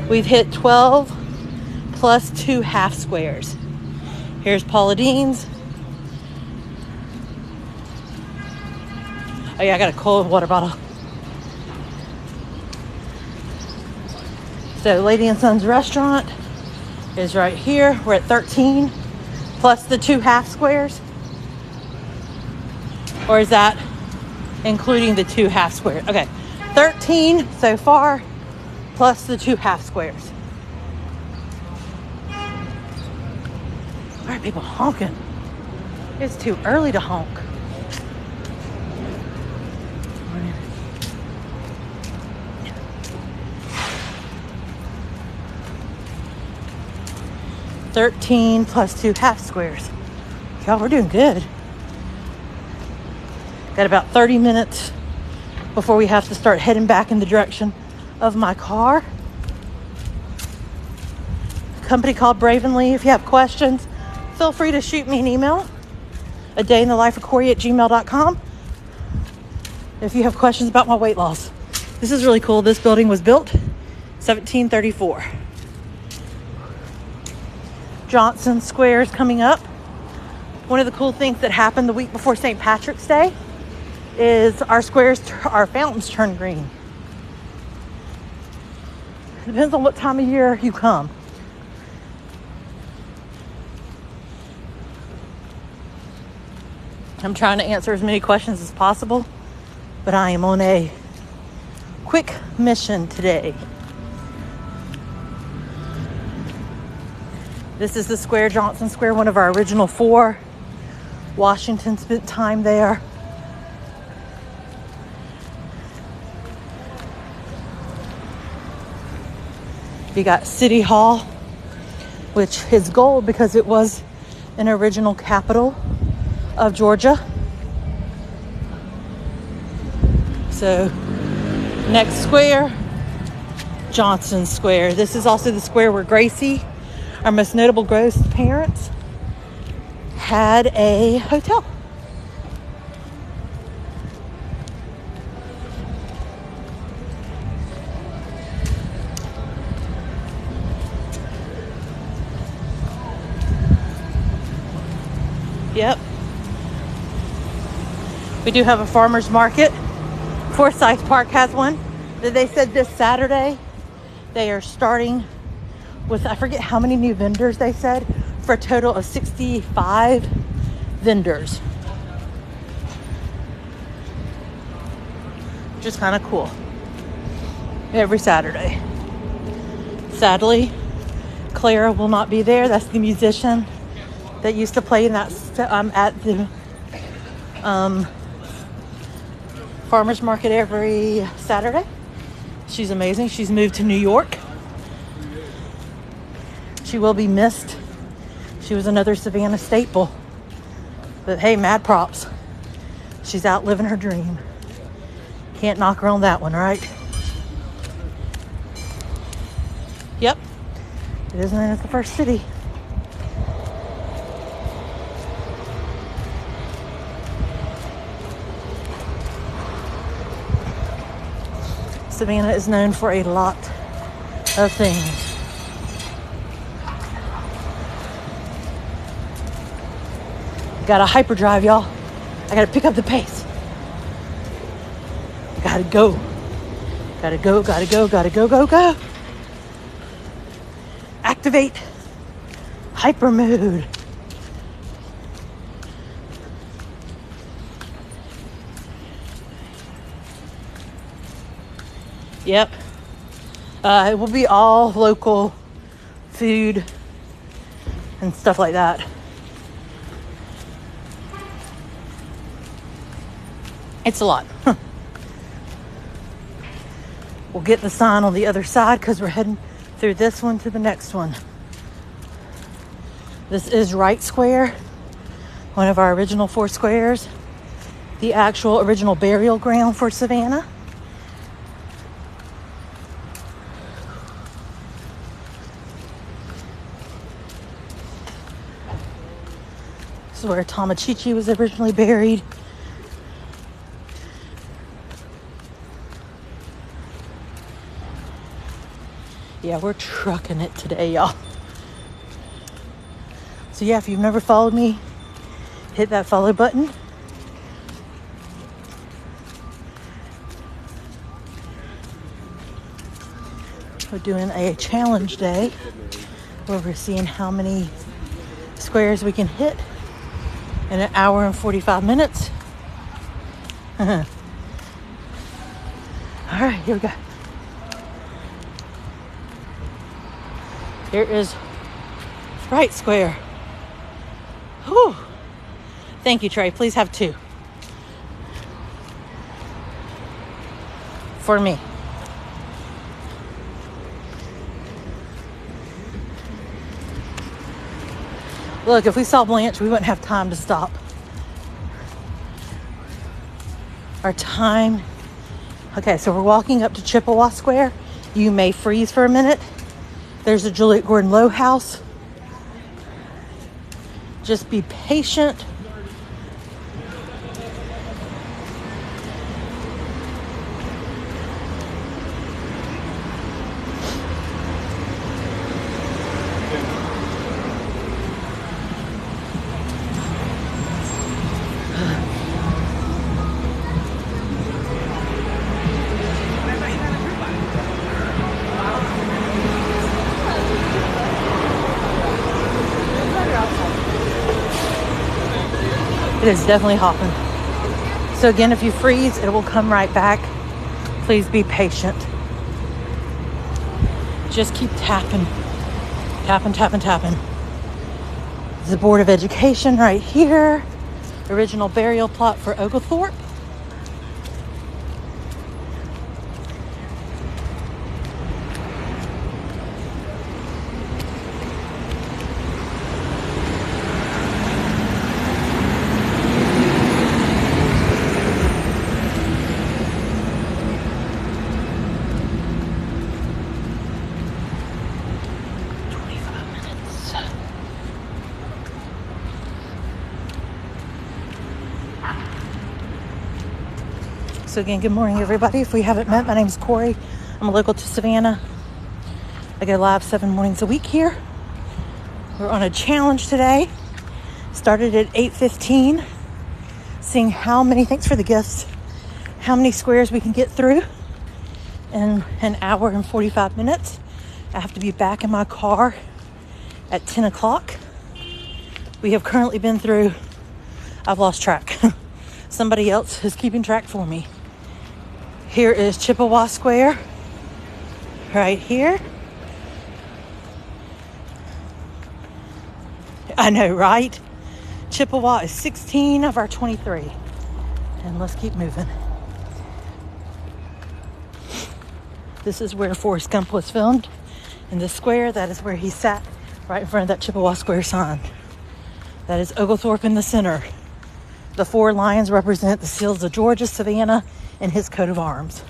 [SPEAKER 1] We've hit 12 plus 2 half squares. Here's Paula Dean's. Oh yeah, I got a cold water bottle. So Lady and Sons restaurant is right here. We're at 13 plus the 2 half squares. Or is that including the 2 half squares? Okay, 13 so far plus the 2 half squares. Why are people honking? It's too early to honk. 13 plus 2 half squares. Y'all, we're doing good. Got about 30 minutes before we have to start heading back in the direction of my car. A company called Bravenly. If you have questions, feel free to shoot me an email. adayinthelifeofcorey@gmail.com. If you have questions about my weight loss. This is really cool. This building was built 1734. Johnson Square is coming up. One of the cool things that happened the week before St. Patrick's Day is our fountains turn green. It depends on what time of year you come. I'm trying to answer as many questions as possible, but I am on a quick mission today. This is the square, Johnson Square, one of our original 4. Washington spent time there. You got City Hall, which is gold because it was an original capital of Georgia. So next square, Johnson Square. This is also the square where Gracie, our most notable ghost parents, had a hotel. Yep. We do have a farmer's market. Forsyth Park has one. They said this Saturday they are starting with, I forget how many new vendors they said, for a total of 65 vendors. Which is kind of cool. Every Saturday. Sadly, Clara will not be there. That's the musician that used to play in that at the farmer's market every Saturday. She's amazing. She's moved to New York. She will be missed. She was another Savannah staple. But hey, mad props. She's out living her dream. Can't knock her on that one, right? Yep. It is known as the first city. Savannah is known for a lot of things. Got a hyperdrive, y'all. I gotta pick up the pace. Gotta go. Gotta go, gotta go, gotta go, go, go. Activate hyper mode. Yep. It will be all local food and stuff like that. It's a lot. We'll get the sign on the other side because we're heading through this one to the next one. This is Wright Square, one of our original 4 squares. The actual original burial ground for Savannah. This is where Tomachichi was originally buried. Yeah, we're trucking it today, y'all. So yeah, if you've never followed me, hit that follow button. We're doing a challenge day where we're seeing how many squares we can hit in an hour and 45 minutes. All right, here we go. Here is Wright Square. Whew. Thank you, Trey. Please have 2. For me. Look, if we saw Blanche, we wouldn't have time to stop. Our time. Okay, so we're walking up to Chippewa Square. You may freeze for a minute. There's a Juliet Gordon Low house. Just be patient. It is definitely hopping. So again, if you freeze, it will come right back. Please be patient. Just keep tapping. Tapping, tapping, tapping. The Board of Education right here. Original burial plot for Oglethorpe. So again, good morning, everybody. If we haven't met, my name's Corey. I'm a local to Savannah. I go live 7 mornings a week here. We're on a challenge today. Started at 8:15. Seeing how many, thanks for the gifts, how many squares we can get through in an hour and 45 minutes. I have to be back in my car at 10 o'clock. We have currently been through, I've lost track. Somebody else is keeping track for me. Here is Chippewa Square, right here. I know, right? Chippewa is 16 of our 23. And let's keep moving. This is where Forrest Gump was filmed. In this square, that is where he sat, right in front of that Chippewa Square sign. That is Oglethorpe in the center. The 4 lions represent the seals of Georgia, Savannah, and his coat of arms.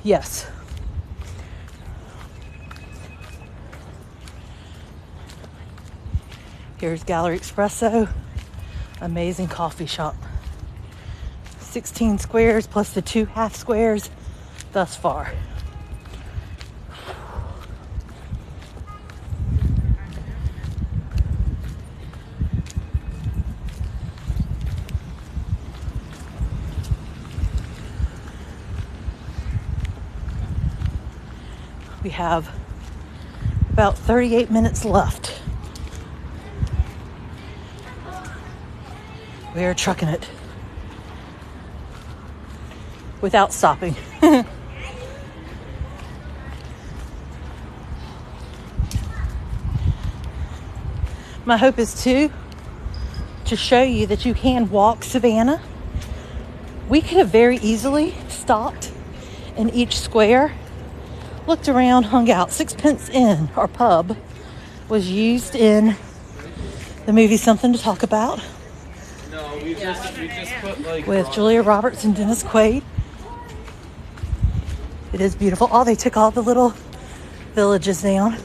[SPEAKER 1] Yes. Here's Gallery Espresso. Amazing coffee shop. 16 squares plus the 2 half squares thus far. We have about 38 minutes left. We are trucking it without stopping. My hope is to show you that you can walk Savannah. We could have very easily stopped in each square, looked around, hung out. Sixpence Inn, our pub, was used in the movie Something to Talk About.
[SPEAKER 2] No, we just put like
[SPEAKER 1] with Julia Roberts and Dennis Quaid. It is beautiful. Oh, they took all the little villages down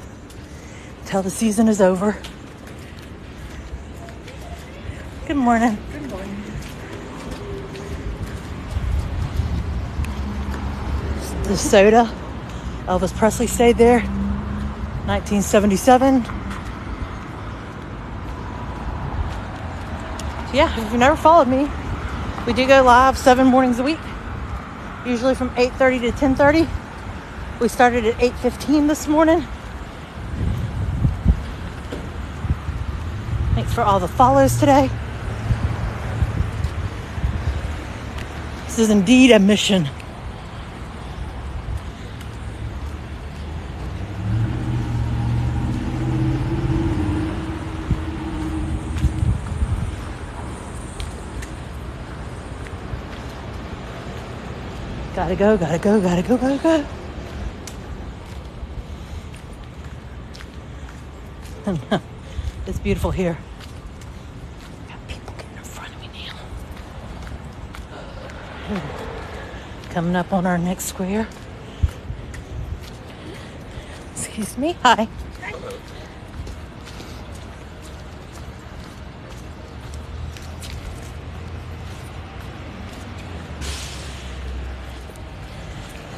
[SPEAKER 1] until the season is over. Good morning.
[SPEAKER 3] Good morning.
[SPEAKER 1] The soda. Elvis Presley stayed there. 1977. Yeah, if you've never followed me, we do go live 7 mornings a week, usually from 8:30 to 10:30. We started at 8:15 this morning. Thanks for all the follows today. This is indeed a mission. Gotta go, gotta go, gotta go, gotta go. It's beautiful here. Got people getting in front of me now. Coming up on our next square. Excuse me. Hi.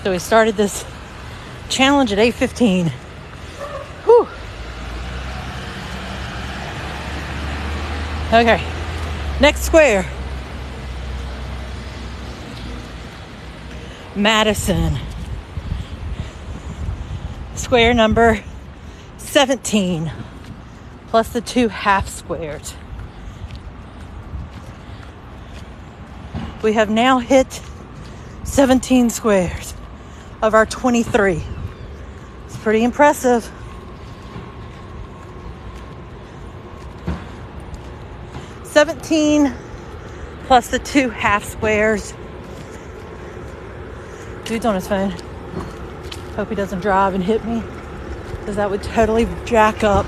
[SPEAKER 1] So we started this challenge at 8:15. Whew. Okay, next square. Madison. Square number 17, plus the 2 half squares. We have now hit 17 squares of our 23. It's pretty impressive. $17 plus the 2 half squares. Dude's on his phone. Hope he doesn't drive and hit me, because that would totally jack up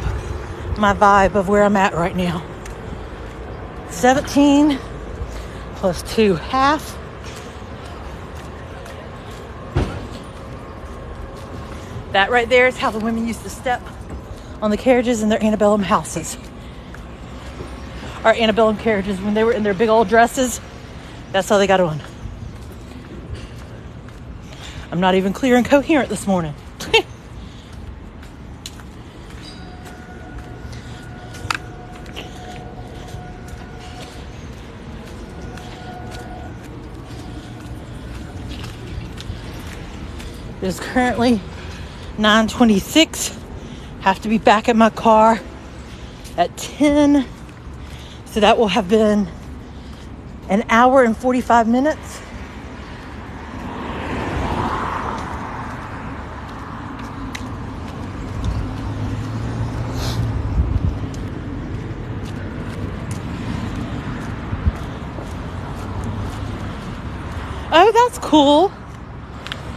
[SPEAKER 1] my vibe of where I'm at right now. 17 plus 2 half. That right there is how the women used to step on the carriages in their antebellum houses. Our antebellum carriages, when they were in their big old dresses, that's how they got on. I'm not even clear and coherent this morning. It is currently 9:26. Have to be back at my car at 10. So that will have been an hour and 45 minutes. Oh, that's cool.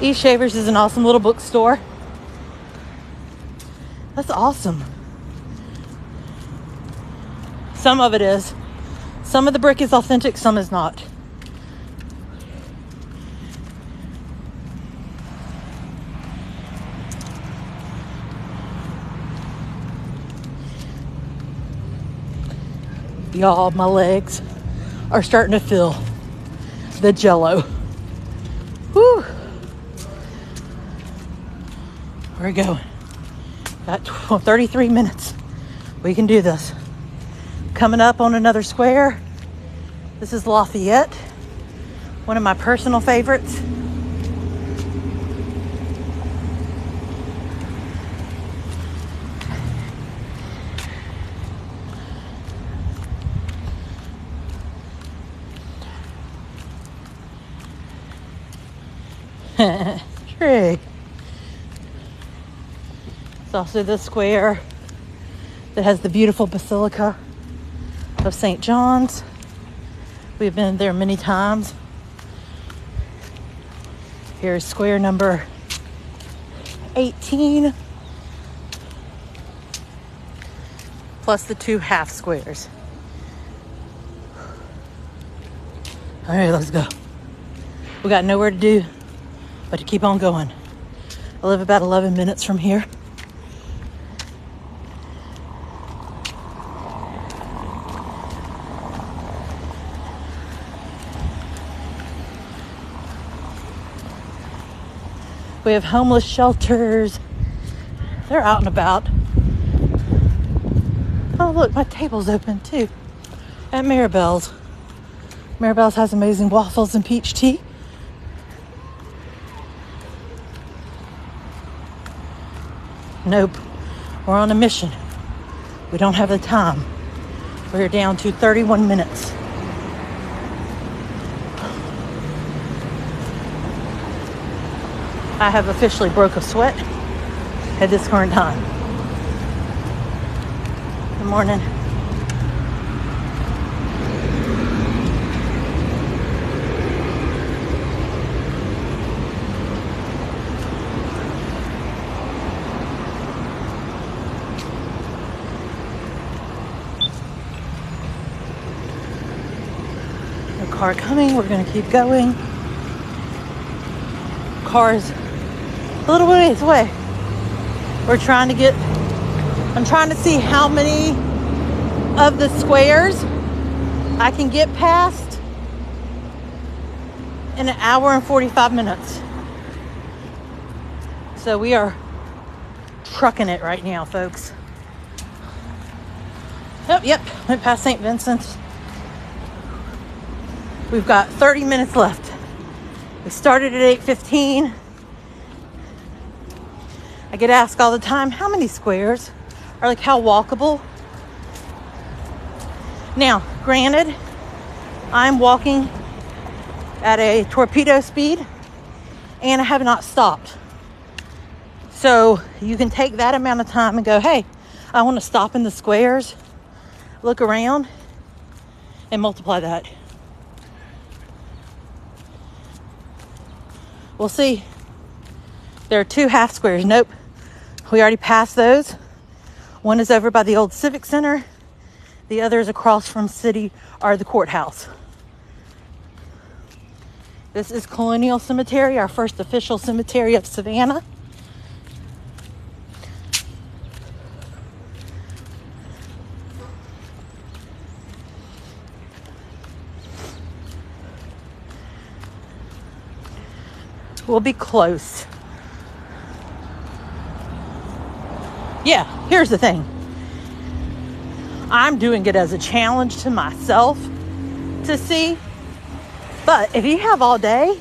[SPEAKER 1] E-Shavers is an awesome little bookstore. That's awesome. Some of it is. Some of the brick is authentic, some is not. Y'all, my legs are starting to feel the jello. Whew. Where are we going? Got 33 minutes. We can do this. Coming up on another square. This is Lafayette, one of my personal favorites. True. It's also the square that has the beautiful Basilica of St. John's. We've been there many times. Here's square number 18, plus the 2 half squares. All right, let's go. We got nowhere to do but to keep on going. I live about 11 minutes from here. We have homeless shelters. They're out and about. Oh, look, my table's open too. At Maribel's. Maribel's has amazing waffles and peach tea. Nope, we're on a mission. We don't have the time. We're down to 31 minutes. I have officially broke a sweat at this current time. Good morning. car coming. We're gonna keep going. Car's a little ways away. I'm trying to see how many of the squares I can get past in an hour and 45 minutes. So we are trucking it right now, folks. Yep, went past St. Vincent. We've got 30 minutes left. We started at 8:15. I get asked all the time, how many squares? Or like how walkable? Now, granted, I'm walking at a torpedo speed and I have not stopped. So you can take that amount of time and go, hey, I want to stop in the squares, look around, and multiply that. We'll see. There are 2 half squares. Nope. We already passed those. One is over by the old Civic Center. The other is across from the courthouse. This is Colonial Cemetery, our first official cemetery of Savannah. We'll be close. Yeah, here's the thing. I'm doing it as a challenge to myself to see. But if you have all day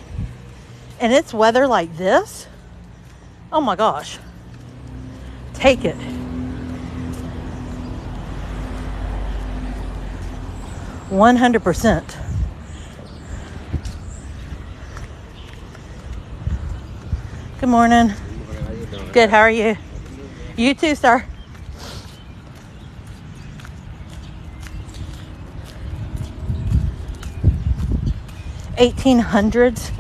[SPEAKER 1] and it's weather like this, oh my gosh, take it. %100%. Good morning. Good, how are you? You too, sir. $1800s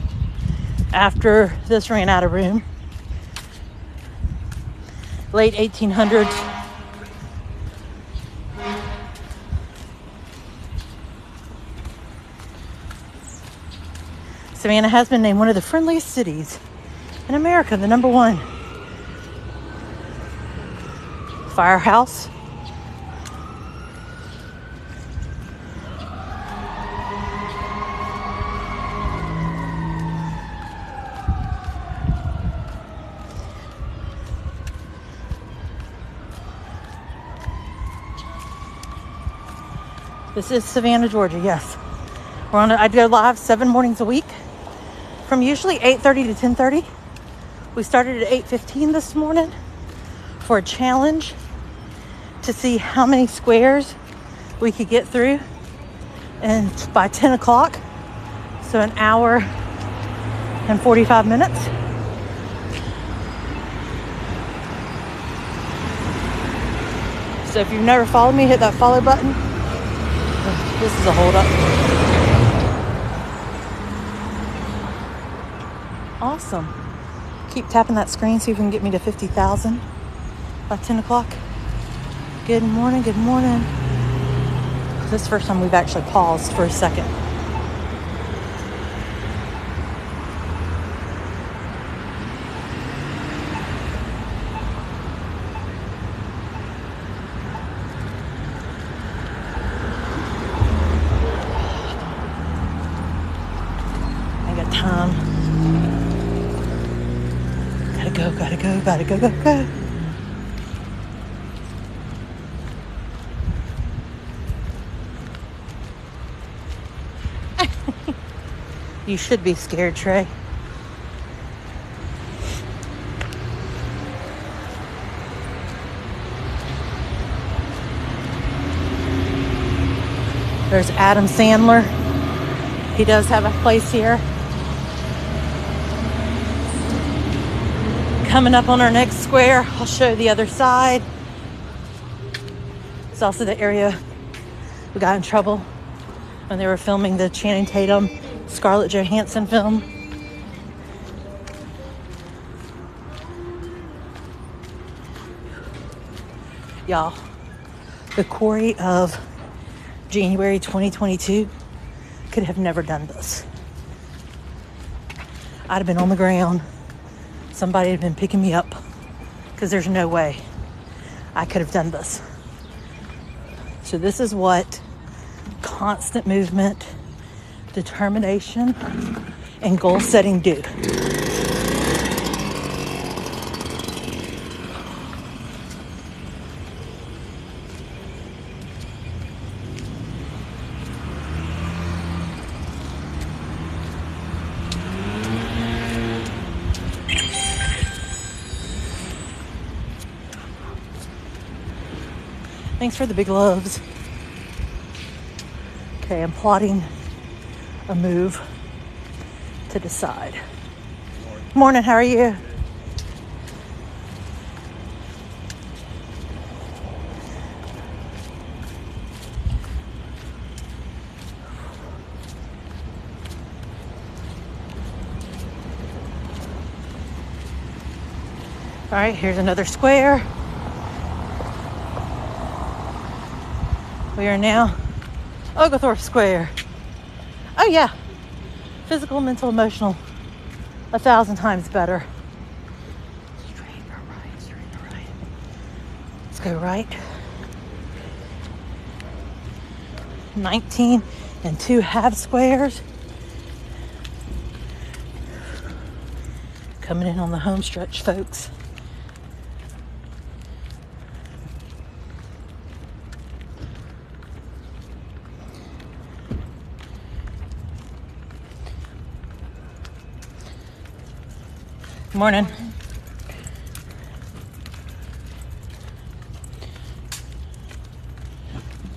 [SPEAKER 1] after this ran out of room. Late 1800s. Savannah has been named one of the friendliest cities in America, the #1. Firehouse. This is Savannah, Georgia, yes. I go live 7 mornings a week from usually 8:30 to 10:30. We started at 8:15 this morning for a challenge to see how many squares we could get through, and by 10 o'clock, so an hour and 45 minutes. So if you've never followed me, hit that follow button. This is a hold up. Awesome. Keep tapping that screen, see if we can get me to 50,000 by 10 o'clock. Good morning, good morning. This is the first time we've actually paused for a second. I got time. Gotta go. You should be scared, Trey. There's Adam Sandler. He does have a place here. Coming up on our next square, I'll show you the other side. It's also the area we got in trouble when they were filming the Channing Tatum, Scarlett Johansson film. Y'all, the quarry of January 2022 could have never done this. I'd have been on the ground. Somebody had been picking me up because there's no way I could have done this. So this is what constant movement, determination, and goal setting do. Thanks for the big loves. Okay, I'm plotting a move to decide. Morning, how are you? All right, here's another square. We are now Oglethorpe Square. Oh yeah, physical, mental, emotional, 1,000 times better. Straight or right, straight or right. Let's go right. 19 and 2 half squares. Coming in on the home stretch, folks. Morning.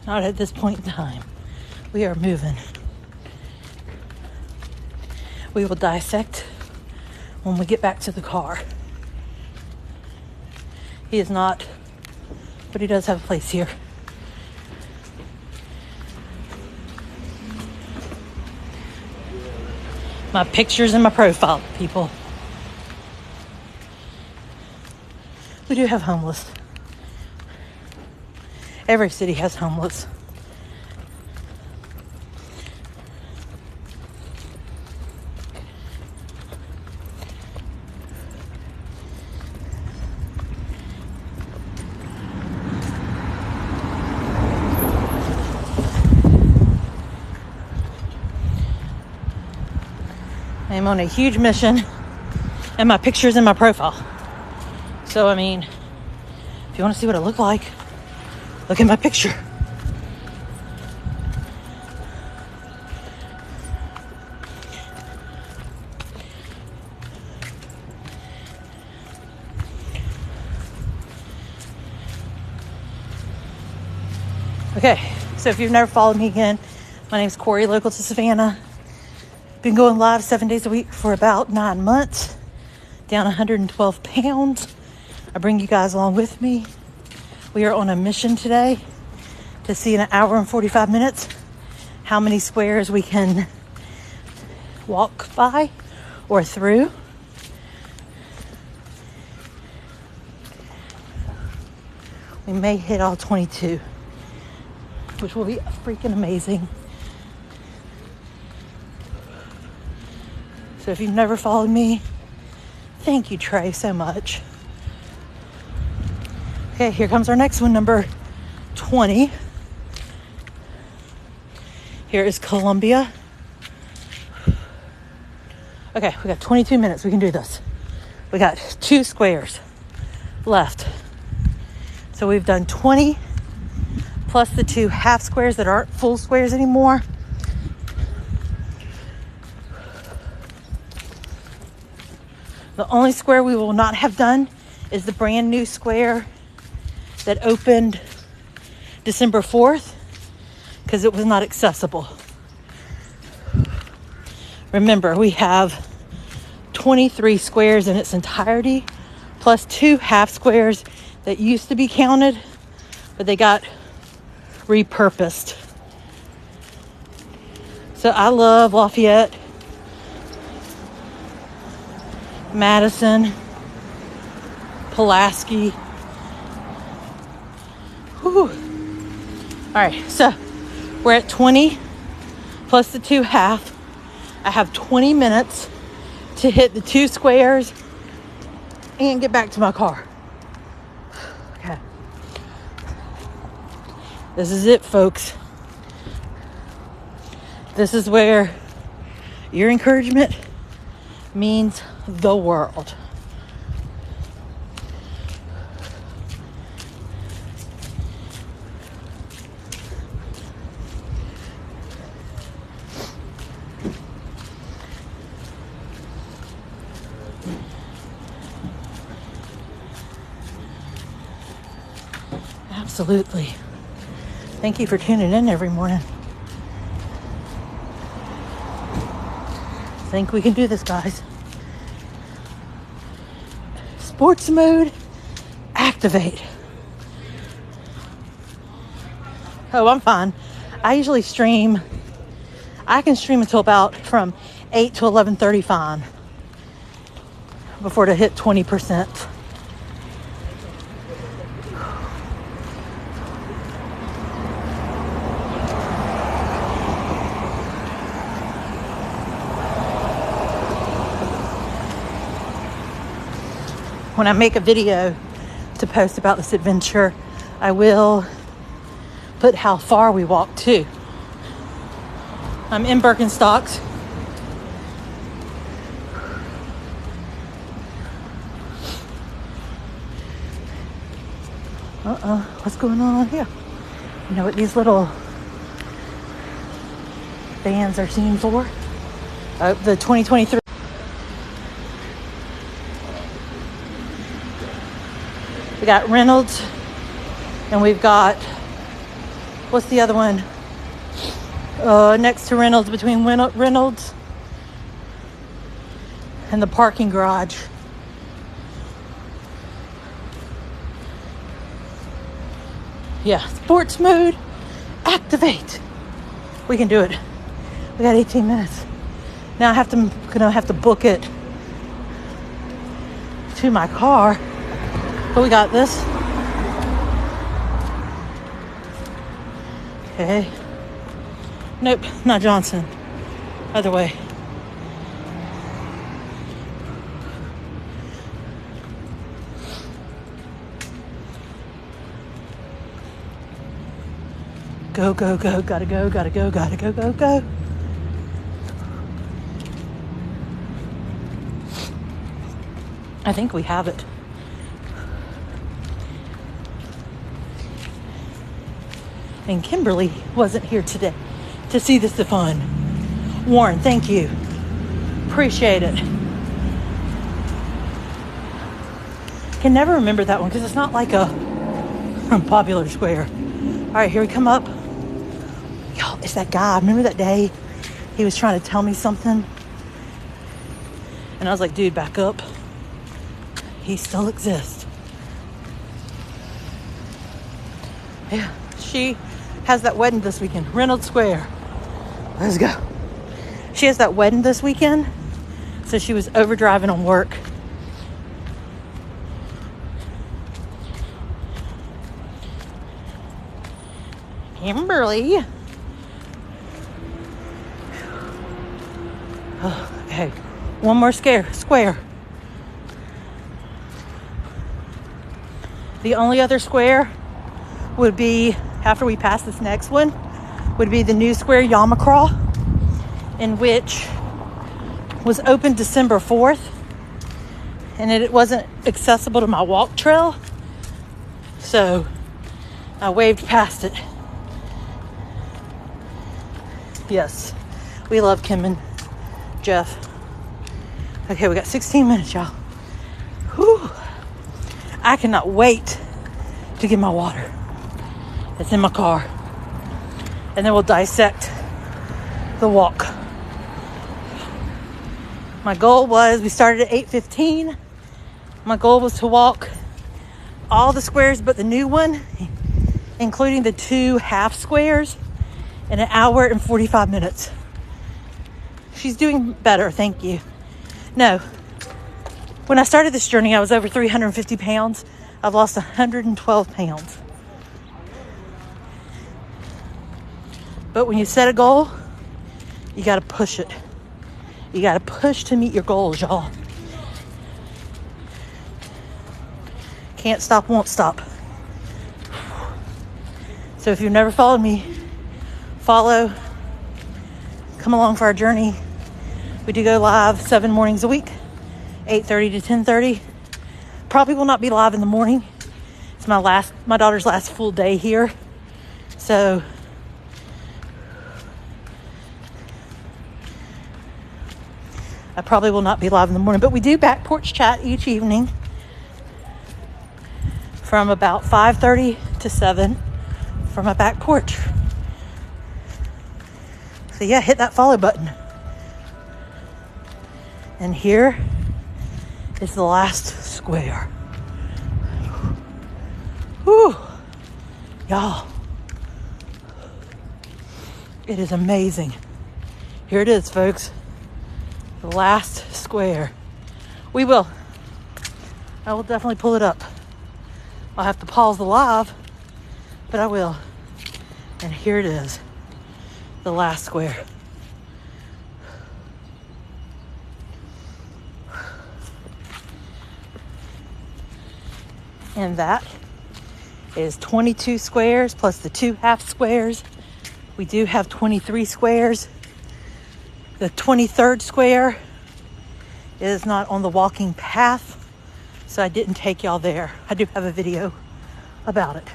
[SPEAKER 1] Not at this point in time. We are moving. We will dissect when we get back to the car. He is not, but he does have a place here. My pictures and my profile, people. We do have homeless. Every city has homeless. I am on a huge mission, and my picture's in my profile. So, I mean, if you want to see what I look like, look at my picture. Okay, so if you've never followed me again, my name's Corey, local to Savannah. Been going live 7 days a week for about 9 months, down 112 pounds. I bring you guys along with me. We are on a mission today to see in an hour and 45 minutes how many squares we can walk by or through. We may hit all 22, which will be freaking amazing. So if you've never followed me, thank you, Trey, so much. Okay, here comes our next one, number 20. Here is Columbia. Okay, we got 22 minutes. We can do this. We got 2 squares left. So we've done 20 plus the 2 half squares that aren't full squares anymore. The only square we will not have done is the brand new square that opened December 4th because it was not accessible. Remember, we have 23 squares in its entirety, plus 2 half squares that used to be counted, but they got repurposed. So I love Lafayette, Madison, Pulaski. Whew. All right, so we're at 20 plus the 2 half. I have 20 minutes to hit the 2 squares and get back to my car. Okay. This is it, folks. This is where your encouragement means the world. Absolutely. Thank you for tuning in every morning. I think we can do this, guys. Sports mode, activate. Oh, I'm fine. I usually stream. I can stream until about from 8 to 11:30 fine before to hit 20%. When I make a video to post about this adventure, I will put how far we walked too. I'm in Birkenstocks. What's going on here? You know what these little bands are seen for? The 2023. We got Reynolds, and we've got, what's the other one? Next to Reynolds, between Reynolds and the parking garage. Yeah, sports mode, activate. We can do it. We got 18 minutes. Now I'm gonna have to book it to my car. But we got this. Okay. Nope, not Johnson. Other way. Go, go, go. Gotta go, gotta go, gotta go, go, go. I think we have it. And Kimberly wasn't here today to see this fun. Warren, thank you. Appreciate it. Can never remember that one because it's not like a popular square. All right, here we come up. Y'all, it's that guy. Remember that day he was trying to tell me something? And I was like, dude, back up. He still exists. Yeah, she has that wedding this weekend. Reynolds Square. Let's go. She has that wedding this weekend, so she was overdriving on work. Kimberly. Oh, okay, one more square. The only other square would be, after we pass this next one, would be the new square Yamacraw, in which was opened December 4th, and it wasn't accessible to my walk trail, so I waved past it. Yes, we love Kim and Jeff. Okay, we got 16 minutes, y'all. Whew. I cannot wait to get my water. It's in my car. And then we'll dissect the walk. My goal was, we started at 8:15. My goal was to walk all the squares but the new one, including the 2 half squares, in 1 hour and 45 minutes. She's doing better, thank you. No, when I started this journey, I was over 350 pounds. I've lost 112 pounds. But when you set a goal You got to push it. You got to push to meet your goals, y'all. Can't stop, won't stop. So if you've never followed me, follow. Come along for our journey. We do go live 7 mornings a week, 8:30 to 10:30. Probably will not be live in the morning. It's my daughter's last full day here. So I probably will not be live in the morning, but we do back porch chat each evening from about 5:30 to 7 from my back porch. So yeah, hit that follow button. And here is the last square. Whew. Y'all, it is amazing. Here it is, folks. The last square. I will definitely pull it up. I'll have to pause the live, but I will. And here it is, the last square. And that is 22 squares plus the 2 half squares. We do have 23 squares. The 23rd square is not on the walking path, so I didn't take y'all there. I do have a video about it.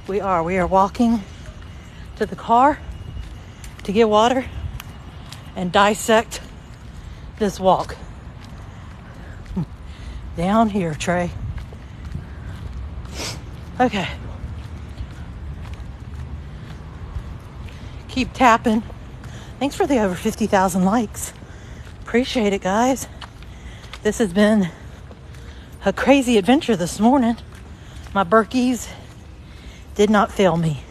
[SPEAKER 1] We are walking to the car to get water and dissect this walk. Down here, Trey. Okay. Keep tapping. Thanks for the over 50,000 likes. Appreciate it, guys. This has been a crazy adventure this morning. My Berkeys did not fail me.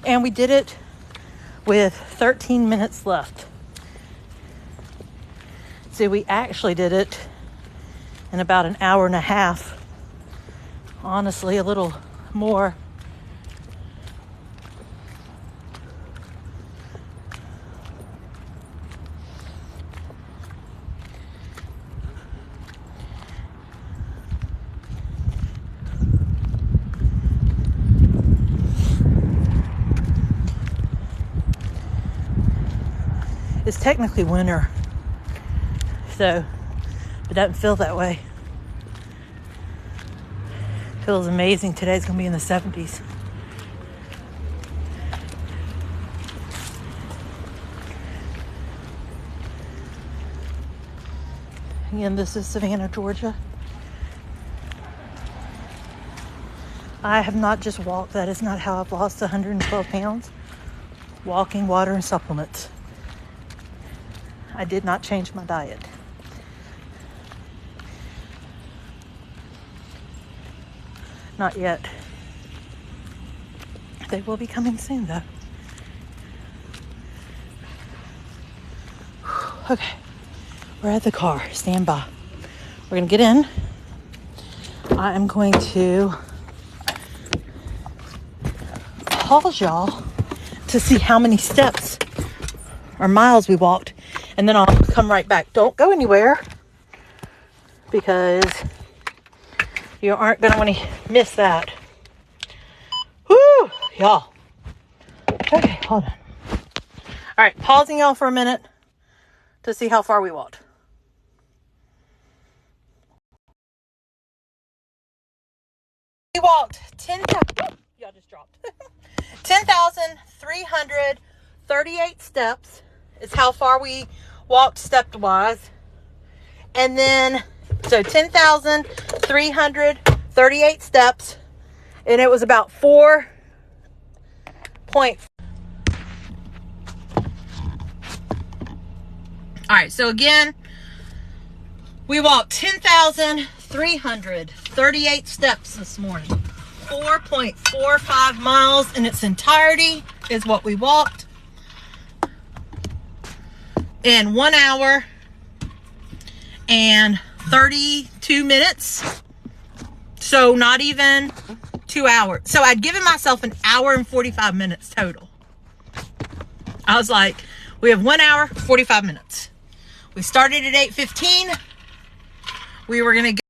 [SPEAKER 1] And we did it with 13 minutes left. See, we actually did it in about an hour and a half. Honestly, a little more. It's technically winter, so it doesn't feel that way. Feels amazing. Today's gonna be in the 70s. Again, this is Savannah, Georgia. I have not just walked. That is not how I've lost 112 pounds. Walking, water, and supplements. I did not change my diet. Not yet. They will be coming soon, though. Okay, we're at the car. Stand by. We're gonna get in. I am going to pause y'all to see how many steps or miles we walked, and then I'll come right back. Don't go anywhere, because you aren't going to want to miss that. Woo, y'all. Okay, hold on. All right, pausing y'all for a minute to see how far we walked. We walked 10,000. Y'all just dropped. 10,338 steps is how far we walked step-wise. And then, so 10,338 steps. And it was about 4 point. All right, so again, we walked 10,338 steps this morning. 4.45 miles in its entirety is what we walked in 1 hour and 32 minutes. So not even 2 hours. So I'd given myself an hour and 45 minutes total. I was like, we have 1 hour, 45 minutes. We started at 8:15. We were going to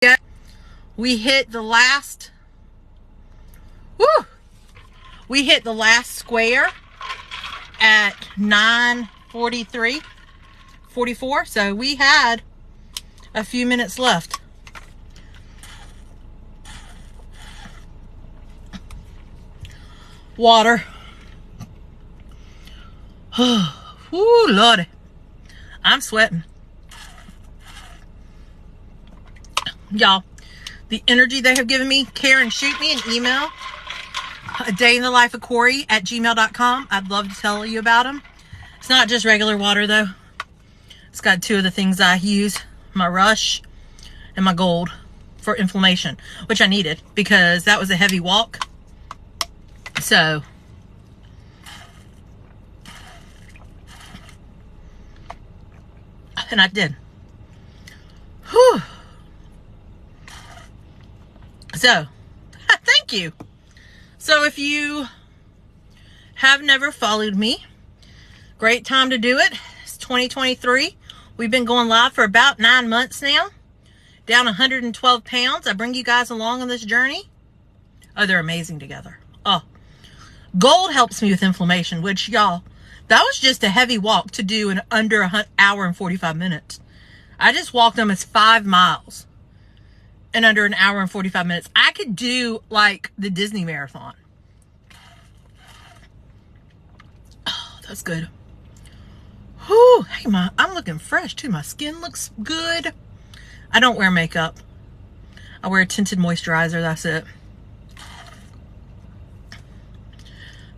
[SPEAKER 1] get, we hit the last, we hit the last square at 9:43, 44. So we had a few minutes left. Water. Whoo, Lordy. I'm sweating. Y'all, the energy they have given me. Karen, shoot me an email. A day in the life of Corey at gmail.com. I'd love to tell you about them. It's not just regular water though. It's got 2 of the things I use. My Rush and my Gold for inflammation, which I needed because that was a heavy walk. So, and I did. Whew. So, thank you. So if you have never followed me, great time to do it. It's 2023. We've been going live for about 9 months now. Down 112 pounds. I bring you guys along on this journey. Oh, they're amazing together. Oh, Gold helps me with inflammation, which y'all, that was just a heavy walk to do in under an hour and 45 minutes. I just walked almost 5 miles in under an hour and 45 minutes. I could do like the Disney marathon. Oh, that's good. Whew, hey, I'm looking fresh too. My skin looks good. I don't wear makeup. I wear a tinted moisturizer, that's it.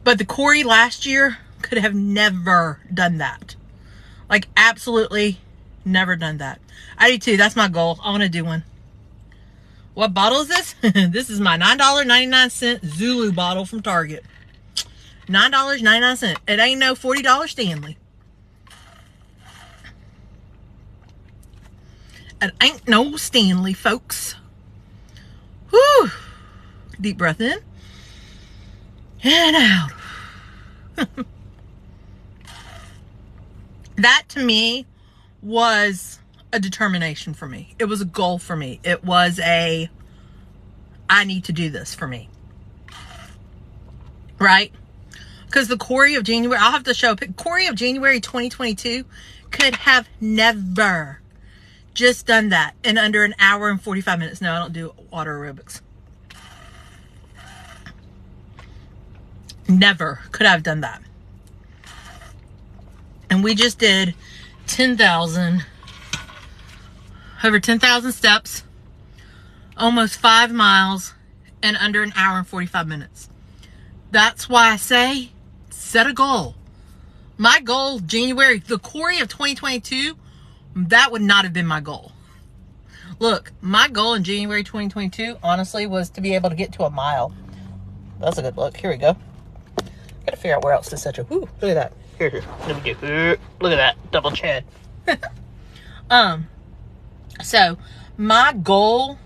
[SPEAKER 1] But the Corey last year could have never done that. Like, absolutely never done that. I do too. That's my goal. I want to do one. What bottle is this? This is my $9.99 Zulu bottle from Target. $9.99. It ain't no $40 Stanley. It ain't no Stanley, folks. Whew. Deep breath in. And out. That to me was a determination for me. It was a goal for me. It was I need to do this for me. Right? Because the Corey of January, I'll have to show a pic. Corey of January 2022 could have never just done that in under an hour and 45 minutes. No, I don't do water aerobics. Never could I have done that. And we just did 10,000, over 10,000 steps, almost 5 miles in under an hour and 45 minutes. That's why I say, set a goal. My goal, January, the Corey of 2022, that would not have been my goal. Look, my goal in January 2022, honestly, was to be able to get to a mile. That's a good look. Here we go. Gotta figure out where else to set you. Ooh, look at that. Here. Let me do. Look at that. Double chin. So, my goal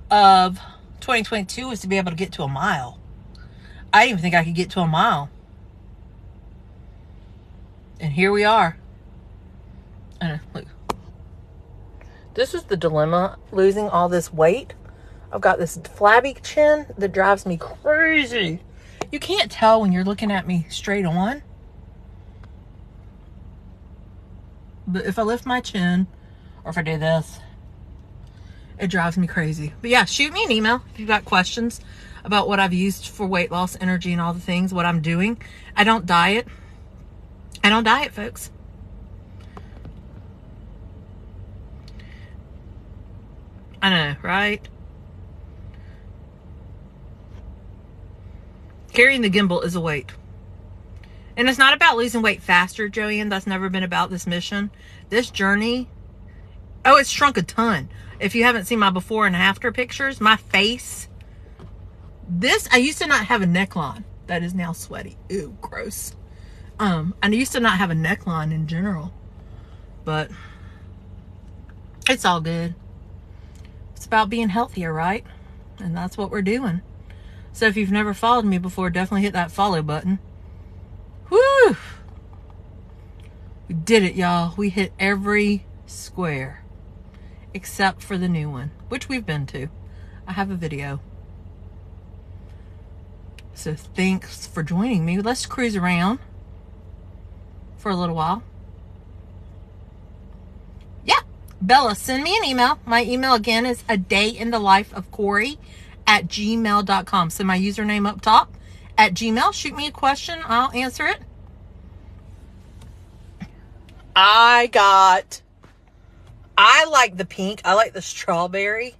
[SPEAKER 1] of 2022 was to be able to get to a mile. I didn't even think I could get to a mile. And here we are. Look. This is the dilemma, losing all this weight. I've got this flabby chin that drives me crazy. You can't tell when you're looking at me straight on. But if I lift my chin, or if I do this, it drives me crazy. But yeah, shoot me an email if you've got questions about what I've used for weight loss, energy, and all the things, what I'm doing. I don't diet. I don't diet, folks. I know, right? Carrying the gimbal is a weight. And it's not about losing weight faster, Joanne. That's never been about this mission. This journey, oh, it's shrunk a ton. If you haven't seen my before and after pictures, my face, I used to not have a neckline. That is now sweaty. Ew, gross. I used to not have a neckline in general. But it's all good. It's about being healthier, right? And that's what we're doing. So if you've never followed me before, definitely hit that follow button. Woo! We did it, y'all. We hit every square except for the new one, which we've been to. I have a video. So thanks for joining me. Let's cruise around for a little while. Yeah. Bella, send me an email. My email again is adayinthelifeofcorey@gmail.com. So my username up top at Gmail. Shoot me a question. I'll answer it. I like the pink. I like the strawberry.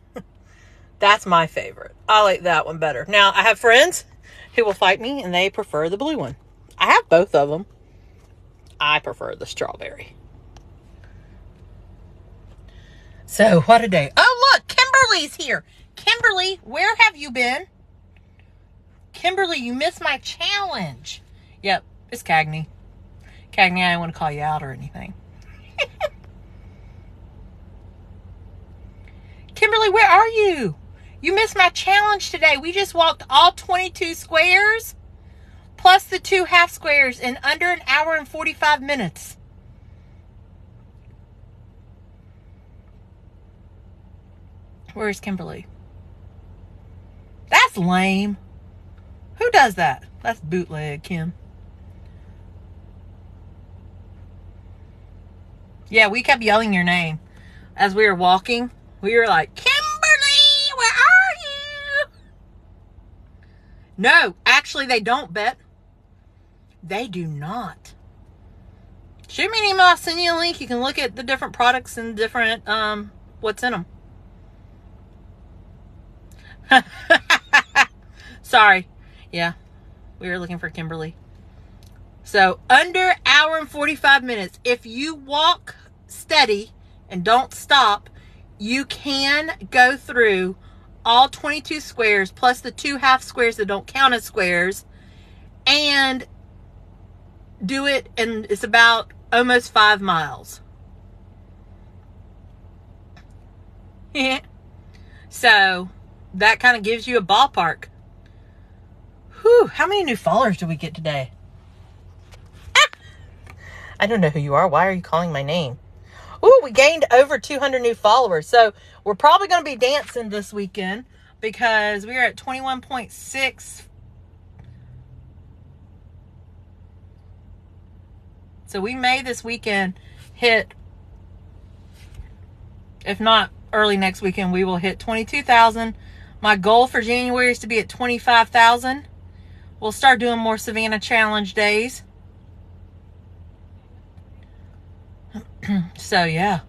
[SPEAKER 1] That's my favorite. I like that one better. Now, I have friends who will fight me and they prefer the blue one. I have both of them. I prefer the strawberry. So, what a day. Oh, look, Kimberly's here. Kimberly, where have you been? Kimberly, you missed my challenge. Yep, it's Cagney. Cagney, I don't want to call you out or anything. Kimberly, where are you? You missed my challenge today. We just walked all 22 squares plus the 2 half squares in under an hour and 45 minutes. Where's Kimberly? That's lame. Who does that? That's bootleg, Kim. Yeah, we kept yelling your name as we were walking. We were like, Kimberly, where are you? No, actually they don't, Bet. They do not. Shoot me an email. I'll send you a link. You can look at the different products and different, what's in them. Sorry. Yeah, we were looking for Kimberly. So, under hour and 45 minutes. If you walk steady and don't stop, you can go through all 22 squares plus the 2 half squares that don't count as squares and do it, and it's about almost 5 miles. So that kind of gives you a ballpark. Whew, how many new followers do we get today? I don't know who you are. Why are you calling my name? Ooh, we gained over 200 new followers. So we're probably going to be dancing this weekend because we are at 21.6. So we may this weekend hit, if not early next weekend, we will hit 22,000. My goal for January is to be at 25,000. We'll start doing more Savannah challenge days. So, yeah.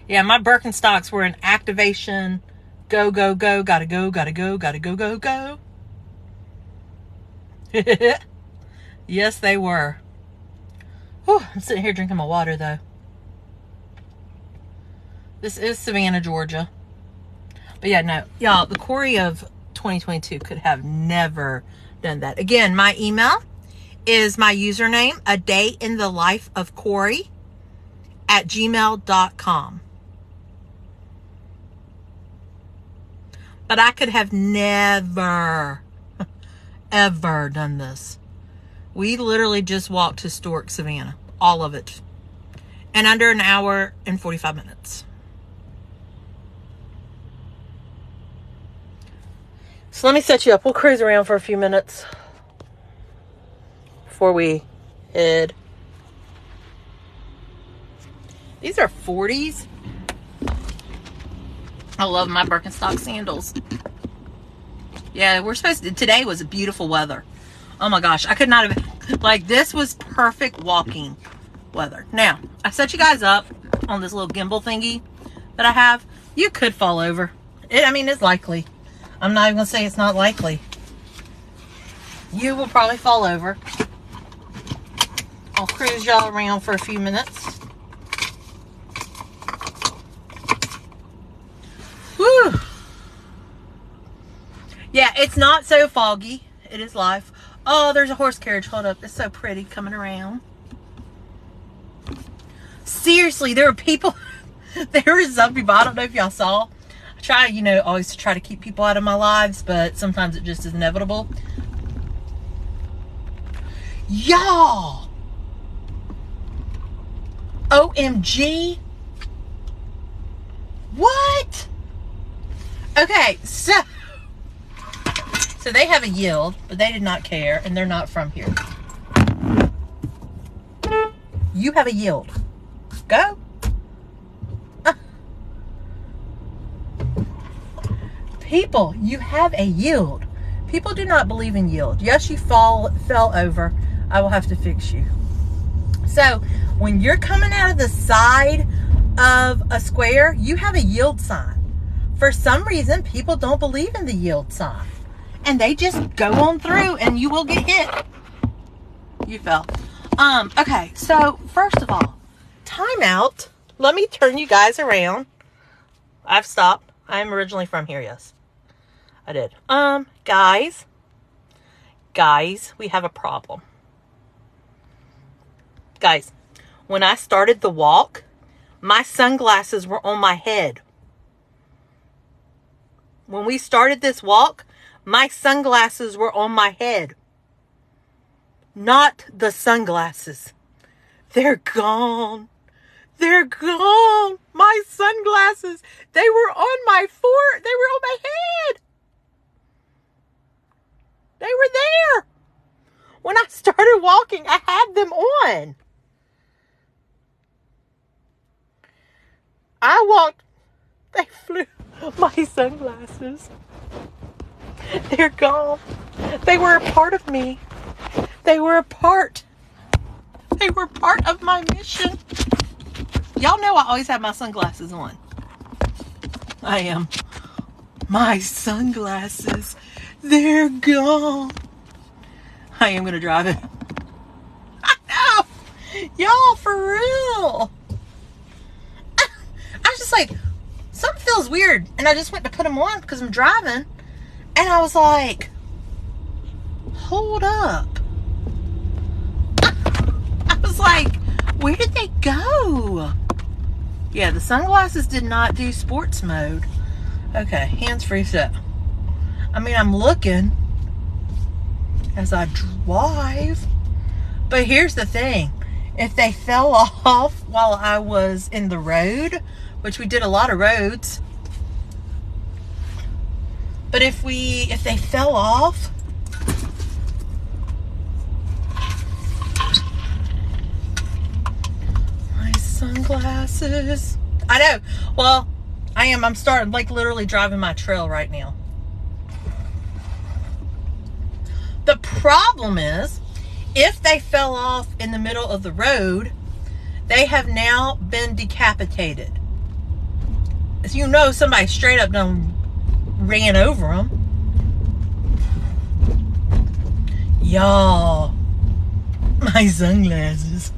[SPEAKER 1] Yeah, my Birkenstocks were in activation. Go, go, go. Gotta go, gotta go, gotta go, go, go. Yes, they were. Whew, I'm sitting here drinking my water, though. This is Savannah, Georgia. But, yeah, no. Y'all, the Corey of 2022 could have never done that. Again, my email is my username, adayinthelifeofcorey@gmail.com. But I could have never, ever done this. We literally just walked historic Savannah. All of it. In under an hour and 45 minutes. So let me set you up. We'll cruise around for a few minutes before we head. These are 40s. I love my Birkenstock sandals. Yeah, we're supposed to, today was beautiful weather. Oh my gosh, I could not have, like, this was perfect walking weather. Now, I set you guys up on this little gimbal thingy that I have. You could fall over. I mean, it's likely. I'm not even going to say it's not likely. You will probably fall over. I'll cruise y'all around for a few minutes. Woo! Yeah, it's not so foggy. It is live. Oh, there's a horse carriage. Hold up. It's so pretty coming around. Seriously, there were people. There were some people. I don't know if y'all saw. I try, you know, always to try to keep people out of my lives, but sometimes it just is inevitable. Y'all! OMG! What? Okay, so they have a yield, but they did not care, and they're not from here. You have a yield. Go. People, you have a yield. People do not believe in yield. Yes, you fell over. I will have to fix you. So, when you're coming out of the side of a square, you have a yield sign. For some reason, people don't believe in the yield sign. And they just go on through and you will get hit. You fell. Okay, so first of all, time out. Let me turn you guys around. I've stopped. I'm originally from here, yes. I did. Guys, we have a problem. Guys, when I started the walk, my sunglasses were on my head. When we started this walk, my sunglasses were on my head. Not the sunglasses. They're gone. They're gone. My sunglasses. They were on my they were on my head. They were there. When I started walking, I had them on. I walked. They flew. My sunglasses. They're gone. They were a part of me. They were a part. They were part of my mission. Y'all know I always have my sunglasses on. I am. My sunglasses. They're gone. I am going to drive it. I know. Y'all, for real. I was just like, something feels weird. And I just went to put them on because I'm driving. And I was like, hold up. I was like, where did they go? Yeah, the sunglasses did not do sports mode. Okay, hands-free set. I mean, I'm looking as I drive. But here's the thing. If they fell off while I was in the road, which we did a lot of roads. But if they fell off, my sunglasses. I know. Well, I'm starting, like, literally driving my trail right now. The problem is, if they fell off in the middle of the road, they have now been decapitated. As you know, somebody straight up done ran over them. Y'all, my sunglasses,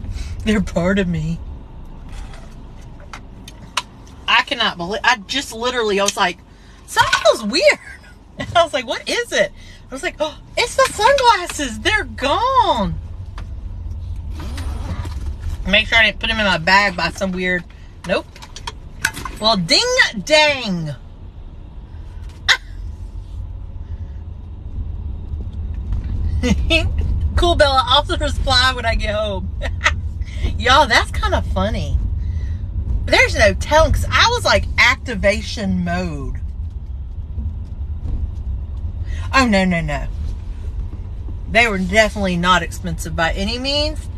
[SPEAKER 1] they're part of me. I cannot believe, I was like, something feels weird. And I was like, what is it? I was like, oh, it's the sunglasses. They're gone. Make sure I didn't put them in my bag by some weird, nope. Well, ding dang. Cool, Bella. I'll reply when I get home. Y'all, that's kind of funny. There's no telling, because I was like activation mode. Oh, no. They were definitely not expensive by any means.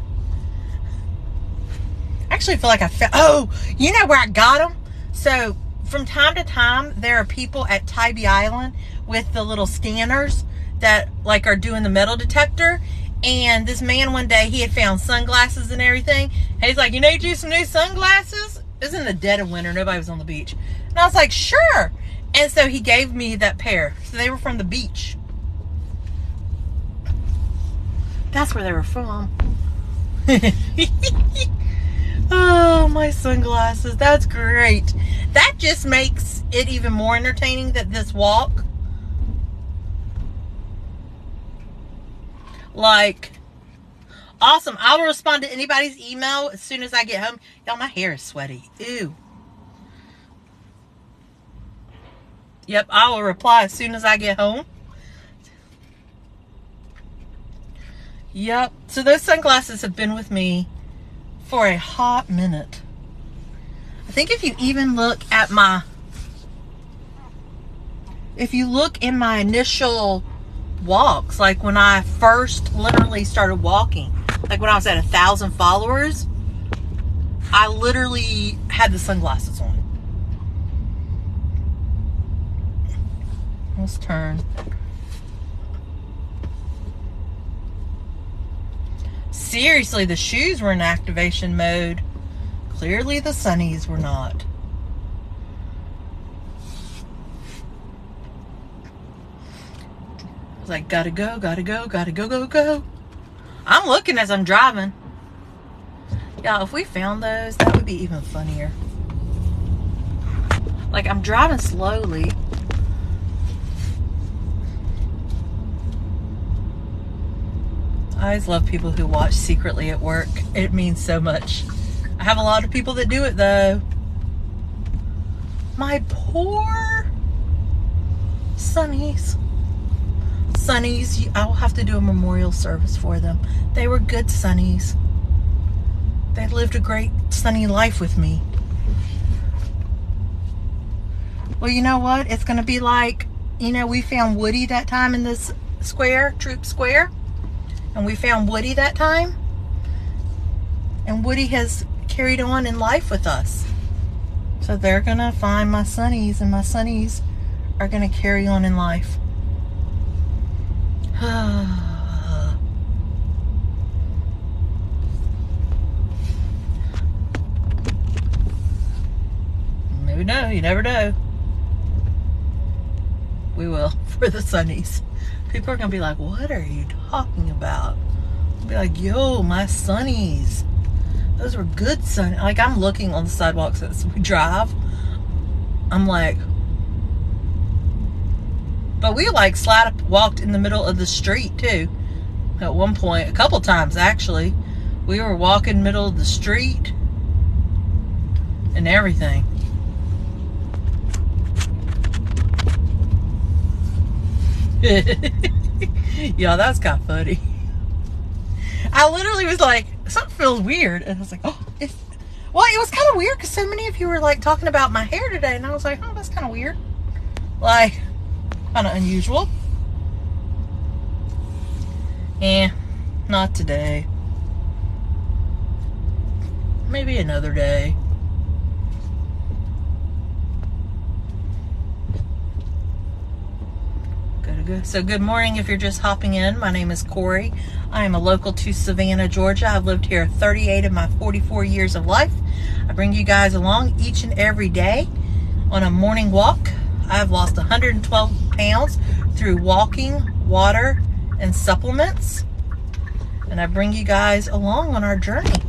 [SPEAKER 1] I actually feel like oh, you know where I got them? So, from time to time, there are people at Tybee Island with the little scanners that, like, are doing the metal detector. And this man one day, he had found sunglasses and everything. And he's like, you need you some new sunglasses? It was in the dead of winter. Nobody was on the beach. And I was like, sure. And so he gave me that pair. So they were from the beach. That's where they were from. Oh, my sunglasses. That's great. That just makes it even more entertaining that this walk. Like, awesome. I will respond to anybody's email as soon as I get home. Y'all, my hair is sweaty. Ew. Yep, I will reply as soon as I get home. Yep, so those sunglasses have been with me for a hot minute. I think if you even look at if you look in my initial walks, like when I first literally started walking, like when I was at 1,000 followers, I literally had the sunglasses on. Let's turn. Seriously, the shoes were in activation mode. Clearly the sunnies were not. I was like, gotta go, gotta go, gotta go, go, go. I'm looking as I'm driving. Yeah, if we found those, that would be even funnier. Like, I'm driving slowly. I always love people who watch secretly at work. It means so much. I have a lot of people that do it, though. My poor sunnies. Sunnies, I will have to do a memorial service for them. They were good sunnies. They lived a great sunny life with me. Well, you know what? It's going to be like, you know, we found Woody that time in this square, Troop Square. And we found Woody that time. And Woody has carried on in life with us. So they're going to find my sunnies, and my sunnies are going to carry on in life. Maybe no, you never know. We will, for the sunnies. People are going to be like, what are you talking about? I'll be like, yo, my sunnies. Those were good sunnies. Like, I'm looking on the sidewalks as we drive. I'm like, but we like walked in the middle of the street too. At one point, a couple times actually. We were walking middle of the street and everything. Yeah, that's kind of funny. I literally was like, something feels weird. And I was like, oh, well, it was kind of weird because so many of you were like talking about my hair today. And I was like, oh, that's kind of weird. Like, kind of unusual. Not today. Maybe another day. So good morning if you're just hopping in. My name is Corey. I am a local to Savannah, Georgia. I've lived here 38 of my 44 years of life. I bring you guys along each and every day on a morning walk. I've lost 112 pounds through walking, water, and supplements. And I bring you guys along on our journey.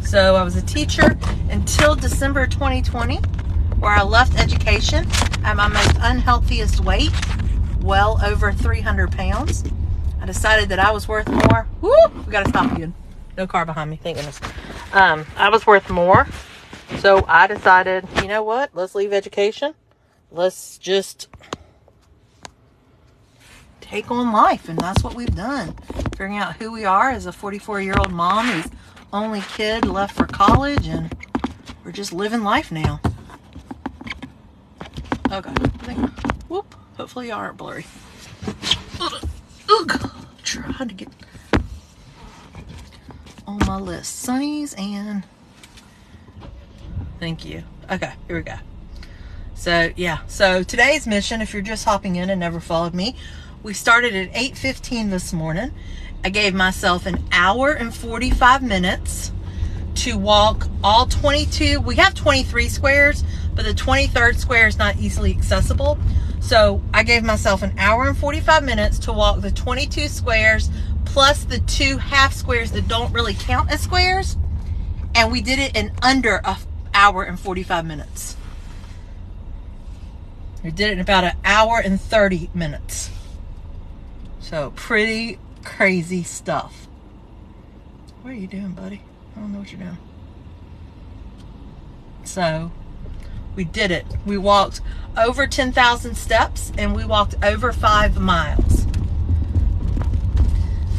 [SPEAKER 1] So I was a teacher until December 2020, where I left education at my most unhealthiest weight, well over 300 pounds. I decided that I was worth more. Woo! We gotta stop again. No car behind me, thank goodness. I was worth more. So I decided, you know what? Let's leave education. Let's just take on life. And that's what we've done. Figuring out who we are as a 44-year-old mom whose only kid left for college. And we're just living life now. Okay. Whoop. Hopefully you aren't blurry. Trying to get on my list. Sunnies and thank you. Okay, here we go. So yeah. So today's mission, if you're just hopping in and never followed me, we started at 8:15 this morning. I gave myself an hour and 45 minutes to walk all 22. We have 23 squares, but the 23rd square is not easily accessible. So I gave myself an hour and 45 minutes to walk the 22 squares plus the 2 half squares that don't really count as squares. And we did it in under an hour and 45 minutes. We did it in about an hour and 30 minutes. So pretty crazy stuff. What are you doing, buddy? I don't know what you're doing. So We did it. We walked over 10,000 steps and we walked over 5 miles.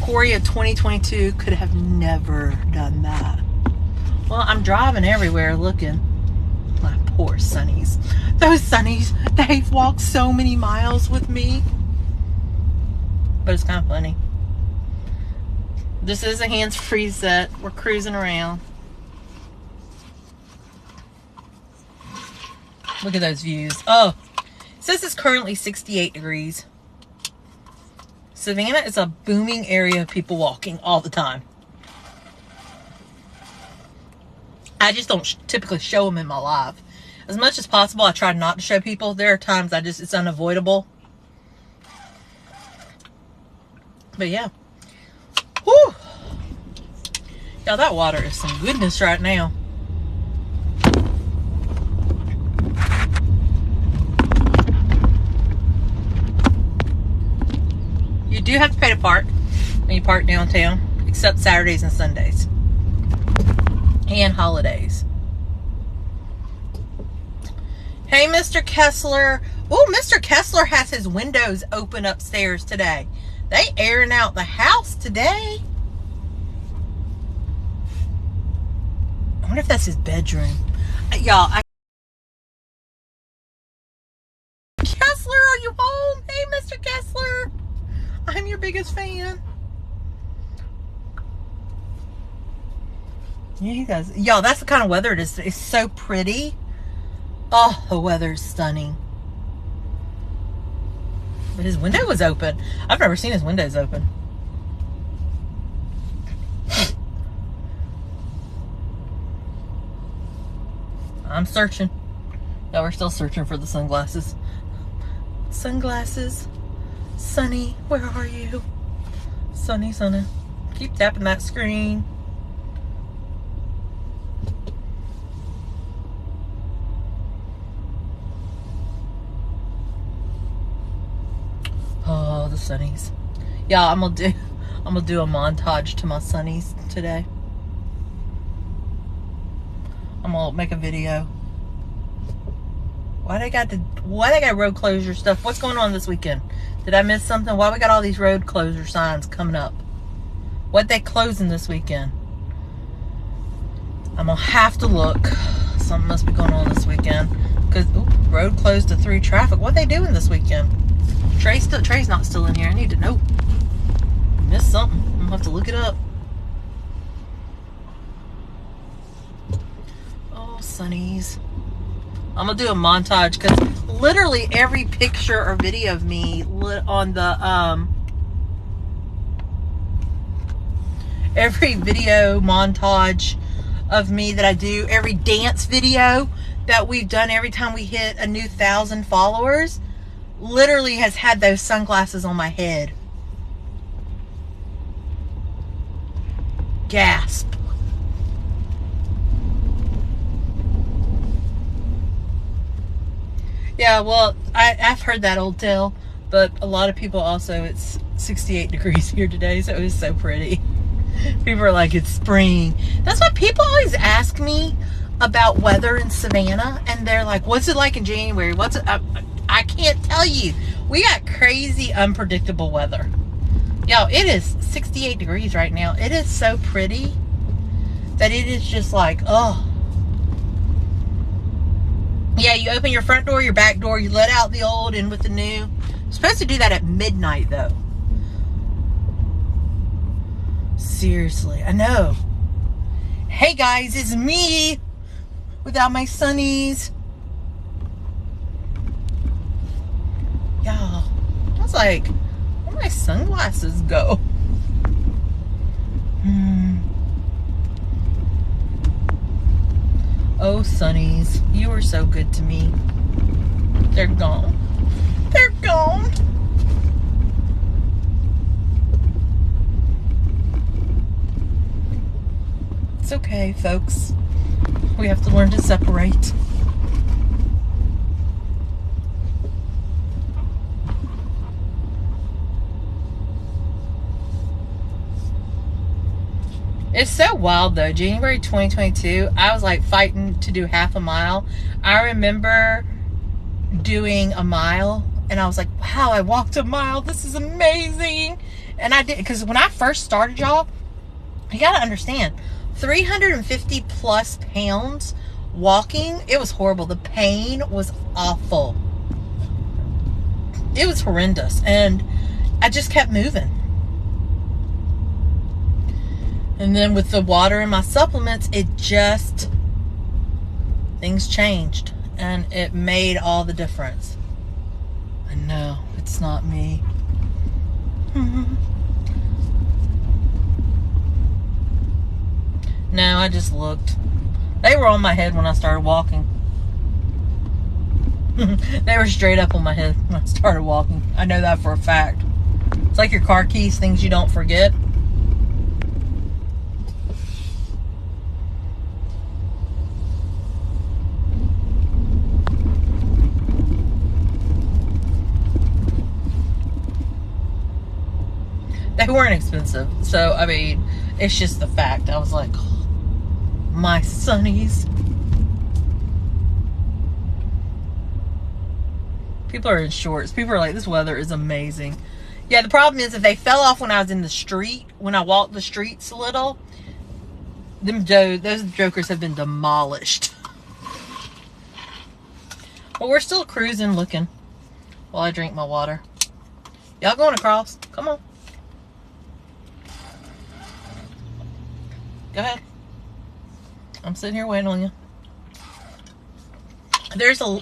[SPEAKER 1] Corey of 2022 could have never done that. Well, I'm driving everywhere looking. My poor Sunnies. Those Sunnies, they've walked so many miles with me. But it's kind of funny. This is a hands-free set. We're cruising around. Look at those views. Oh, it says it's currently 68 degrees. Savannah is a booming area of people walking all the time. I just don't typically show them in my live. As much as possible, I try not to show people. There are times it's unavoidable. But yeah. Whew. Yeah, that water is some goodness right now. You do have to pay to park when you park downtown, except Saturdays and Sundays. And holidays. Hey, Mr. Kessler. Oh, Mr. Kessler has his windows open upstairs today. They airing out the house today. I wonder if that's his bedroom. Y'all, Kessler, are you home? Hey, Mr. Kessler. I'm your biggest fan. Yeah, he does. Y'all, that's the kind of weather it is. It's so pretty. Oh, the weather's stunning. But his window was open. I've never seen his windows open. I'm searching. Yeah, we're still searching for the sunglasses. Sunglasses. Sunny, where are you? Sunny, Sunny. Keep tapping that screen. Oh, the Sunnies. Yeah, I'm gonna do a montage to my Sunnies today. I'm gonna make a video. Why they got road closure stuff? What's going on this weekend? Did I miss something? Why we got all these road closure signs coming up? What they closing this weekend? I'm gonna have to look. Something must be going on this weekend. Because road closed to 3 traffic. What they doing this weekend? Trey's not still in here. I need to know. Missed something. I'm gonna have to look it up. Oh, Sunnies. I'm gonna do a montage because literally every picture or video of me on the every video montage of me that I do, every dance video that we've done every time we hit a new 1,000 followers, literally has had those sunglasses on my head. Gasp. Yeah, well, I've heard that old tale, but a lot of people also, it's 68 degrees here today, so it was so pretty. People are like, it's spring. That's what people always ask me about weather in Savannah, and they're like, what's it like in January? I can't tell you. We got crazy, unpredictable weather. Yo, it is 68 degrees right now. It is so pretty that it is just like, oh. Yeah, you open your front door, your back door, you let out the old in with the new. You're supposed to do that at midnight, though. Seriously, I know. Hey, guys, it's me without my Sunnies. Y'all, I was like, where'd my sunglasses go? Oh, Sunnies, you were so good to me. They're gone. They're gone. It's okay, folks. We have to learn to separate. It's so wild though. January 2022, I was like fighting to do half a mile. I remember doing a mile and I was like, wow, I walked a mile. This is amazing. And I did, because when I first started, y'all, you got to understand, 350 plus pounds walking, it was horrible. The pain was awful. It was horrendous. And I just kept moving. And then with the water and my supplements, things changed. And it made all the difference. And no, it's not me. No, I just looked. They were on my head when I started walking. They were straight up on my head when I started walking. I know that for a fact. It's like your car keys, things you don't forget. They weren't expensive. So, I mean, it's just the fact. I was like, oh, my sunnies. People are in shorts. People are like, this weather is amazing. Yeah, the problem is if they fell off when I was in the street, when I walked the streets a little, those jokers have been demolished. But we're still cruising, looking while I drink my water. Y'all going across? Come on. Go ahead. I'm sitting here waiting on you.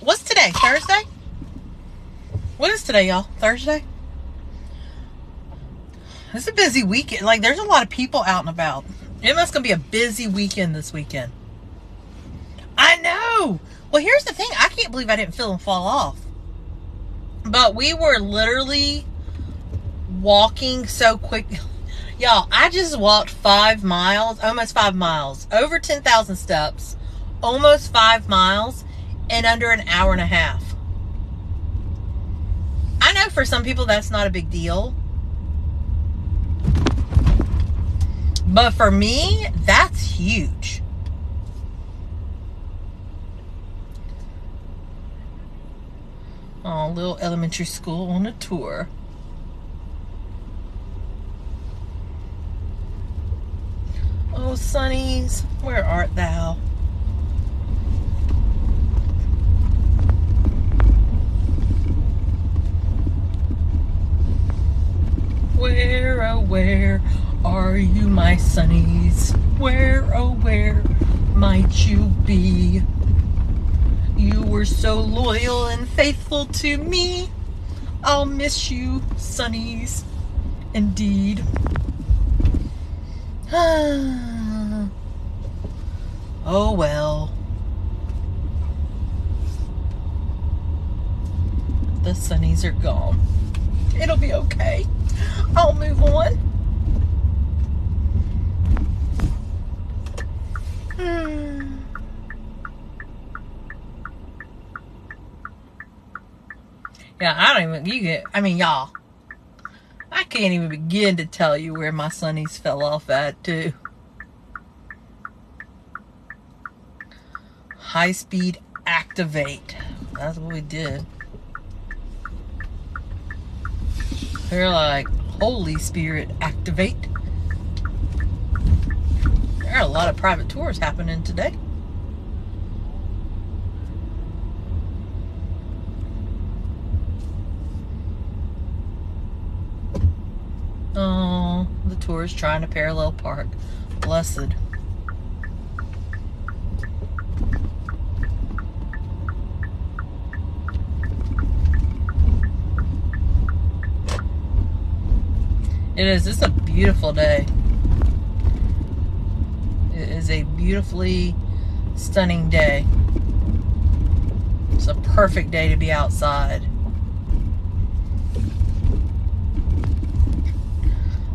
[SPEAKER 1] What's today? Thursday? What is today, y'all? Thursday? It's a busy weekend. Like, there's a lot of people out and about. It must gonna be a busy weekend this weekend. I know! Well, here's the thing. I can't believe I didn't feel them fall off. But we were literally walking so quick. Y'all, I just walked 5 miles, almost 5 miles, over 10,000 steps, almost 5 miles, in under an hour and a half. I know for some people that's not a big deal. But for me, that's huge. Oh, little elementary school on a tour. Oh, Sonnies, where art thou? Where, oh, where are you, my Sonnies? Where, oh, where might you be? You were so loyal and faithful to me. I'll miss you, Sonnies, indeed. Oh well. The Sonnies are gone. It'll be okay. I'll move on. Yeah, I mean, y'all, I can't even begin to tell you where my Sonnies fell off at, too. High speed activate. That's what we did. They're like, Holy Spirit activate. There are a lot of private tours happening today. Oh, the tour is trying to parallel park. Blessed. It is. It's a beautiful day. It is a beautifully stunning day. It's a perfect day to be outside.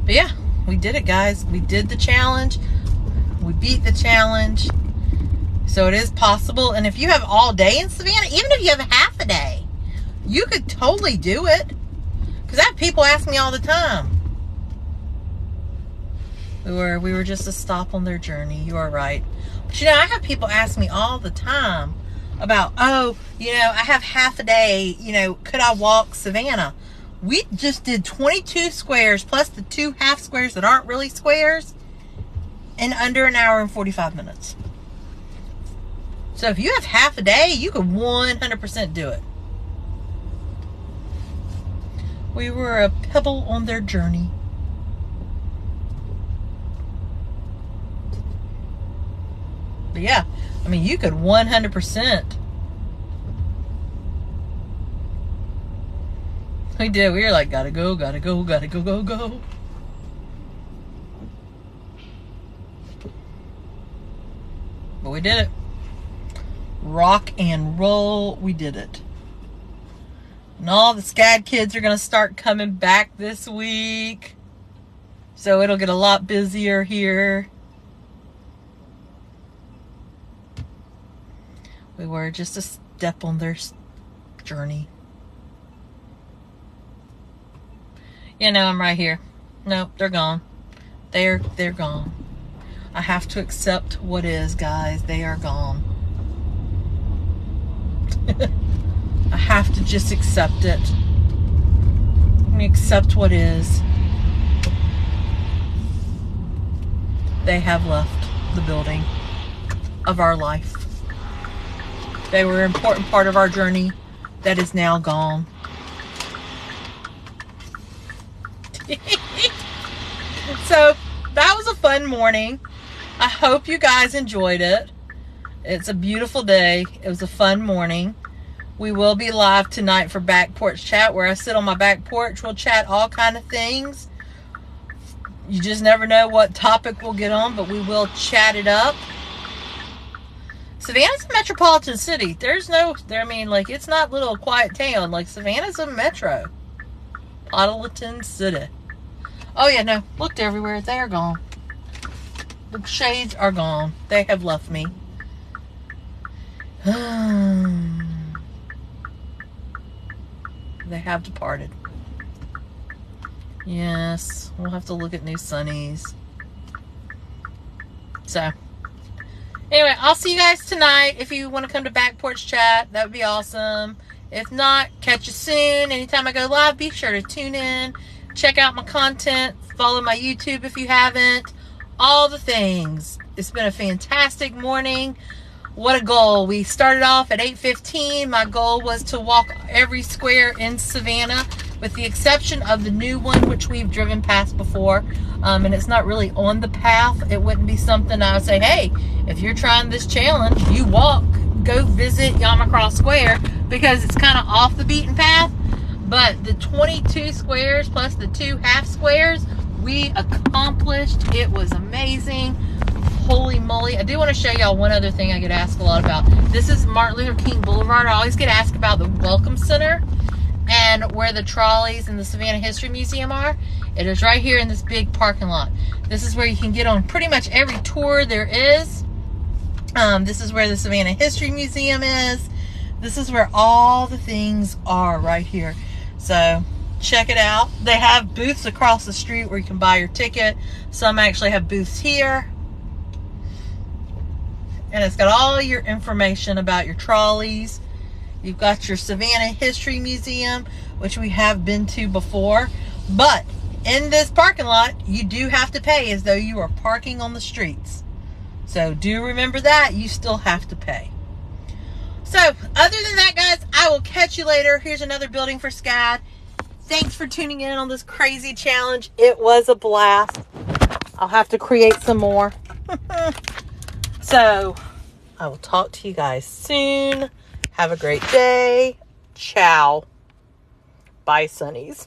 [SPEAKER 1] But yeah, we did it, guys. We did the challenge. We beat the challenge. So it is possible. And if you have all day in Savannah, even if you have half a day, you could totally do it. Because I have people ask me all the time. We were just a stop on their journey. You are right. But you know, I have people ask me all the time about, oh, you know, I have half a day, you know, could I walk Savannah? We just did 22 squares plus the 2 half squares that aren't really squares in under an hour and 45 minutes. So if you have half a day, you could 100% do it. We were a pebble on their journey. But yeah, I mean, you could 100%. We did. We were like, gotta go, gotta go, gotta go, go, go. But we did it. Rock and roll. We did it. And all the SCAD kids are going to start coming back this week. So it'll get a lot busier here. We were just a step on their journey. You know, I'm right here. Nope, they're gone. They're gone. I have to accept what is, guys. They are gone. I have to just accept it. Let me accept what is. They have left the building of our life. They were an important part of our journey that is now gone. So that was a fun morning. I hope you guys enjoyed it. It's a beautiful day. It was a fun morning. We will be live tonight for Back Porch Chat, where I sit on my back porch. We'll chat all kind of things. You just never know what topic we'll get on, but we will chat it up. Savannah's a metropolitan city. I mean, like, it's not little quiet town. Like, Savannah's a metro. Metropolitan city. Oh, yeah, no. Looked everywhere. They are gone. The shades are gone. They have left me. They have departed. Yes, we'll have to look at new sunnies. So, anyway, I'll see you guys tonight. If you want to come to Back Porch Chat, that would be awesome. If not, catch you soon. Anytime I go live, be sure to tune in. Check out my content. Follow my YouTube if you haven't. All the things. It's been a fantastic morning. What a goal. We started off at 8:15. My goal was to walk every square in Savannah, with the exception of the new one, which we've driven past before. And it's not really on the path. It wouldn't be something I would say, hey, if you're trying this challenge, you go visit Yamacross Square, because it's kind of off the beaten path. But the 22 squares plus the 2 half squares, we accomplished. It was amazing. Holy moly. I do want to show y'all one other thing I get asked a lot about. This is Martin Luther King Boulevard. I always get asked about the Welcome Center and where the trolleys and the Savannah History Museum are. It is right here in this big parking lot. This is where you can get on pretty much every tour there is. This is where the Savannah History Museum is. This is where all the things are right here. So check it out. They have booths across the street where you can buy your ticket. Some actually have booths here. And it's got all your information about your trolleys. You've got your Savannah History Museum, which we have been to before. But in this parking lot, you do have to pay as though you are parking on the streets. So do remember that. You still have to pay. So other than that, guys, I will catch you later. Here's another building for SCAD. Thanks for tuning in on this crazy challenge. It was a blast. I'll have to create some more. So, I will talk to you guys soon. Have a great day. Ciao. Bye, Sunnies.